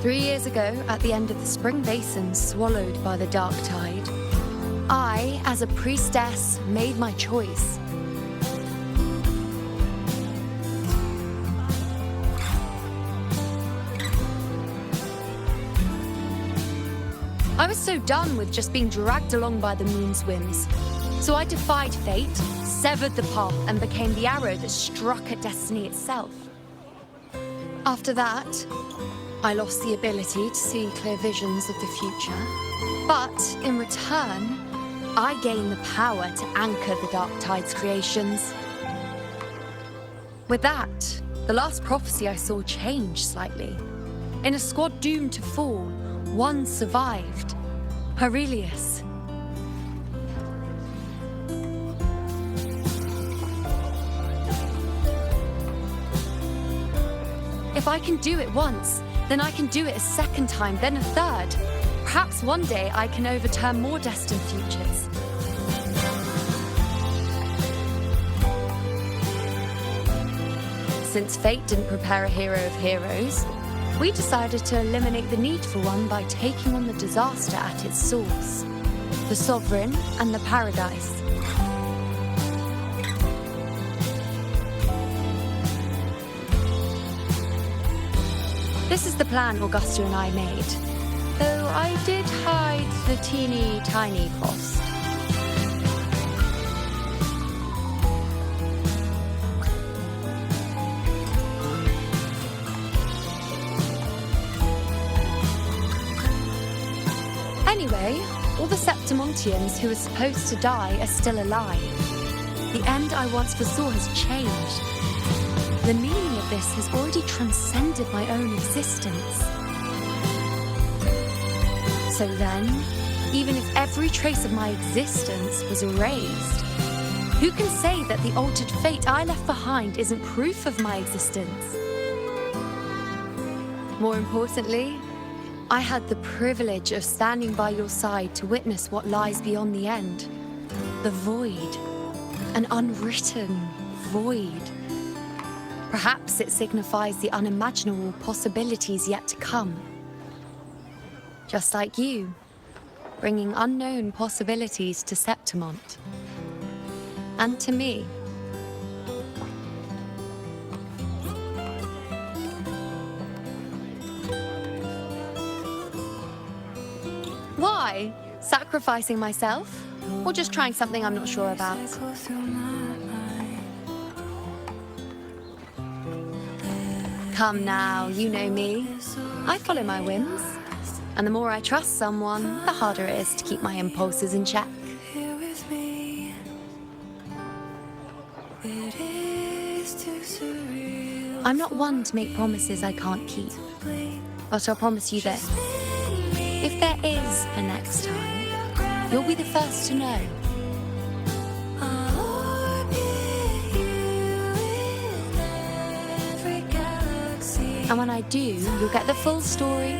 3 years ago, at the end of the spring basin swallowed by the dark tide, I, as a priestess, made my choice. I was so done with just being dragged along by the moon's whims. So I defied fate, severed the path, and became the arrow that struck at destiny itself. After that, I lost the ability to see clear visions of the future. But in return, I gained the power to anchor the Dark Tide's creations. With that, the last prophecy I saw changed slightly. In a squad doomed to fall, one survived. Aurelius. If I can do it once, then I can do it a second time, then a third. Perhaps one day I can overturn more destined futures. Since fate didn't prepare a hero of heroes, we decided to eliminate the need for one by taking on the disaster at its source, the Sovereign and the Paradise. This is the plan Augusta and I made, though I did hide the teeny tiny cost. Anyway, all the Septimontians who were supposed to die are still alive. The end I once foresaw has changed. The meaning of this has already transcended my own existence. So then, even if every trace of my existence was erased, who can say that the altered fate I left behind isn't proof of my existence? More importantly, I had the privilege of standing by your side to witness what lies beyond the end. The void. An unwritten void. Perhaps it signifies the unimaginable possibilities yet to come. Just like you, bringing unknown possibilities to Septimont. And to me. Why? Sacrificing myself? Or just trying something I'm not sure about? Come now, you know me. I follow my whims. And the more I trust someone, the harder it is to keep my impulses in check. I'm not one to make promises I can't keep. But I'll promise you this. If there is a next time, you'll be the first to know. And when I do, you'll get the full story,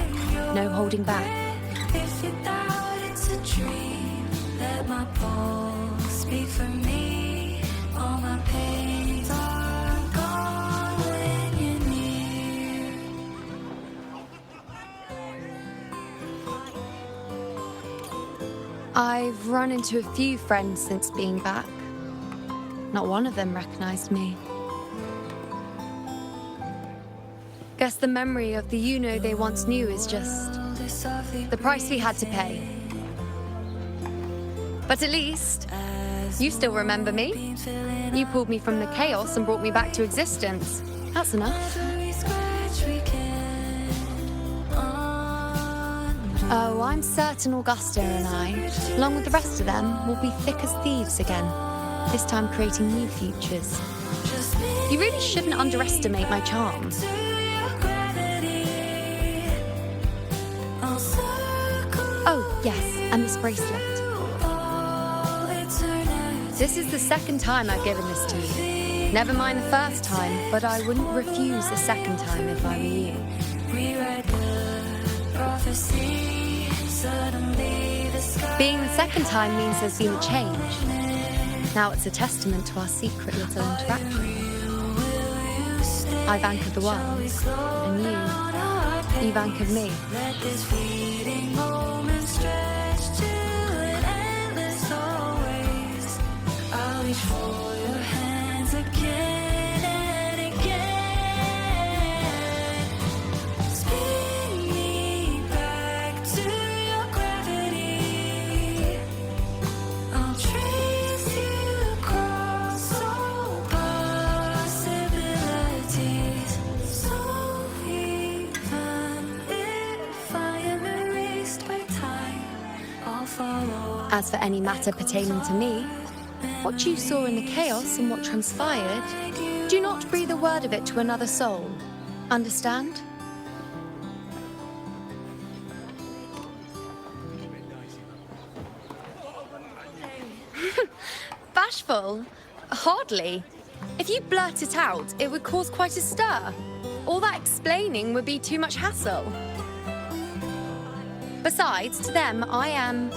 no holding back. If you doubt it's a dream, let my pulse speak for me. All my pains are gone when you're near. I've run into a few friends since being back. Not one of them recognized me. Guess the memory of the Iuno they once knew is just the price we had to pay. But at least, you still remember me. You pulled me from the chaos and brought me back to existence. That's enough. Oh, I'm certain Augusta and I, along with the rest of them, will be thick as thieves again, this time creating new futures. You really shouldn't underestimate my charms. Oh, yes, and this bracelet. This is the second time I've given this to you. Never mind the first time, but I wouldn't refuse a second time if I were you. Being the second time means there's been a change. Now it's a testament to our secret little interaction. I've anchored the world, and you've anchored me. Let this fleeting moment stretch till it endless always. I'll reach for your hands again and again. Spin me back to your gravity. I'll trace you across all possibilities. So even if I am erased by time, I'll follow. As for any matter pertaining to me, what you saw in the chaos and what transpired, do not breathe a word of it to another soul. Understand? Bashful? Hardly. If you blurt it out, it would cause quite a stir. All that explaining would be too much hassle. Besides, to them, I am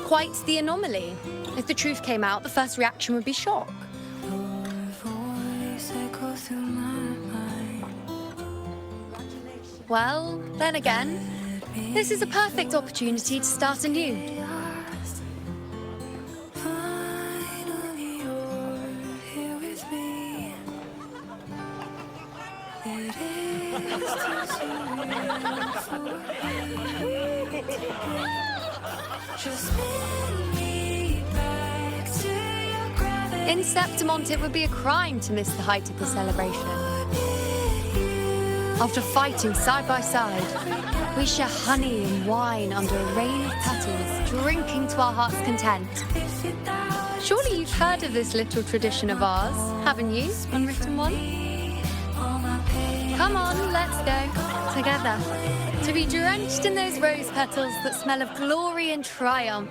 quite the anomaly. If the truth came out, the first reaction would be shock. Well, then again, this is a perfect opportunity to start anew. In Septimont, it would be a crime to miss the height of the celebration. After fighting side by side, we share honey and wine under a rain of petals, drinking to our heart's content. Surely you've heard of this little tradition of ours, haven't you, unwritten one? Come on, let's go, together, to be drenched in those rose petals that smell of glory and triumph.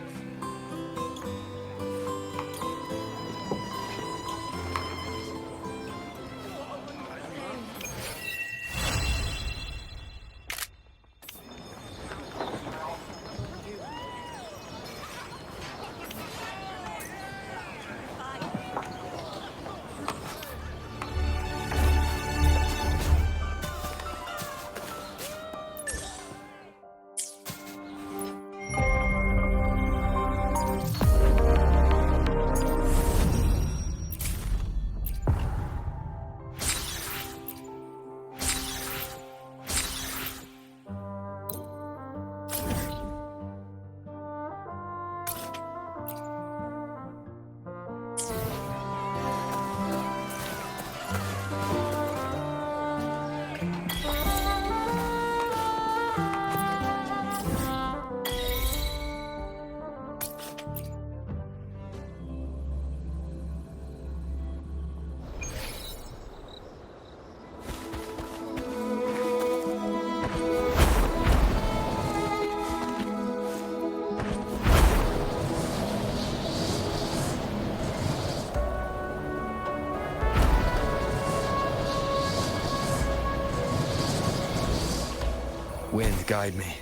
guide me.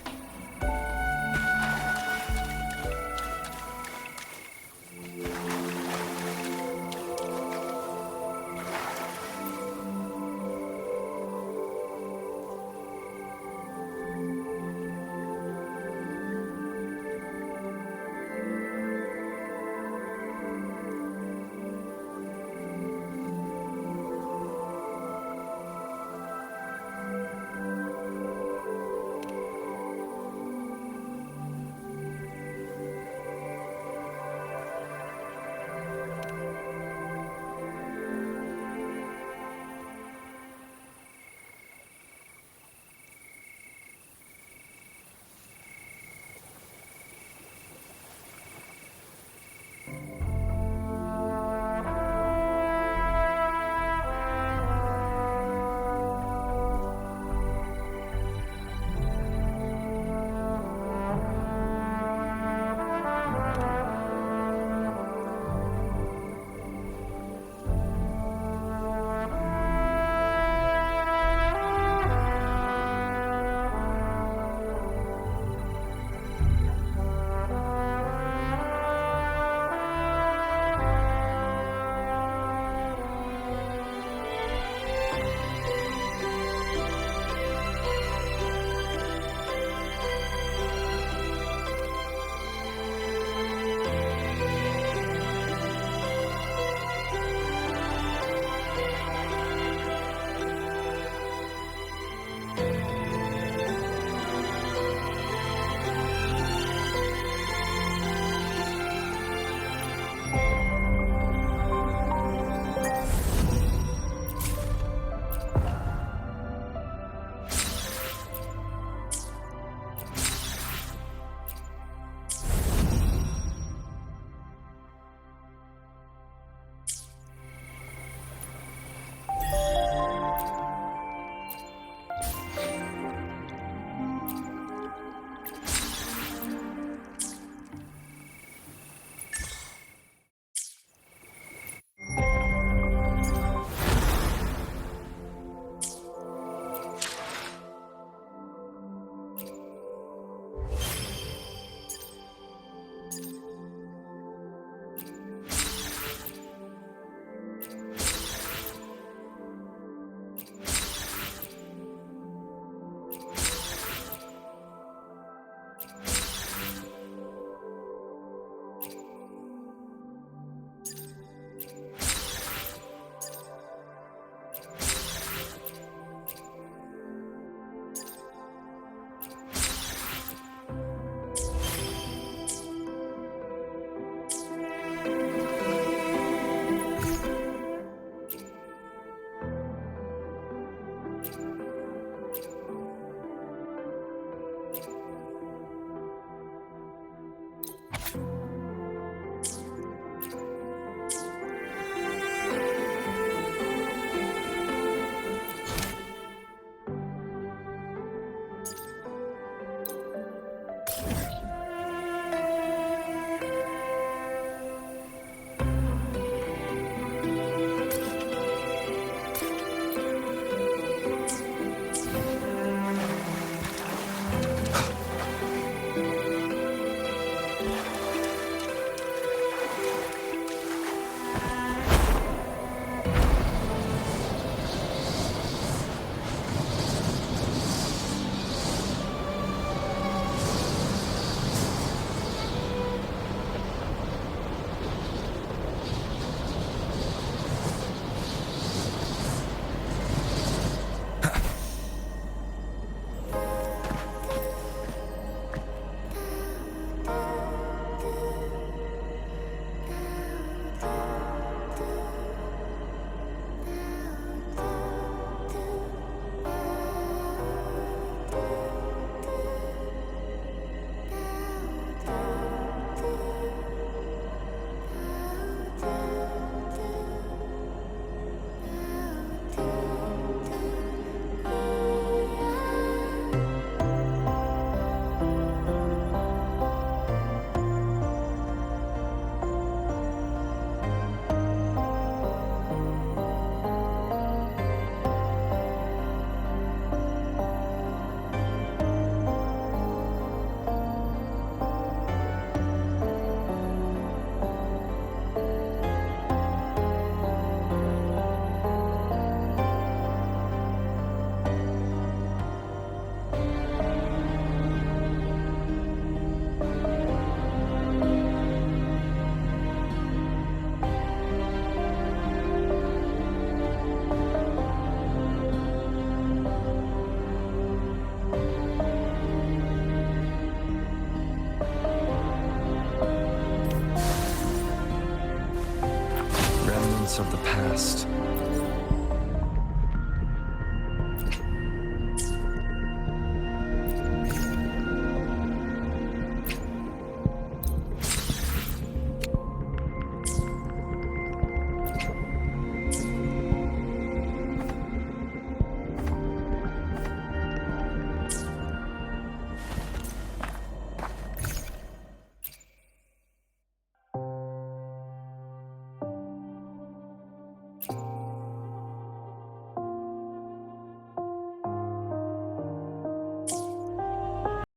remnants of the past.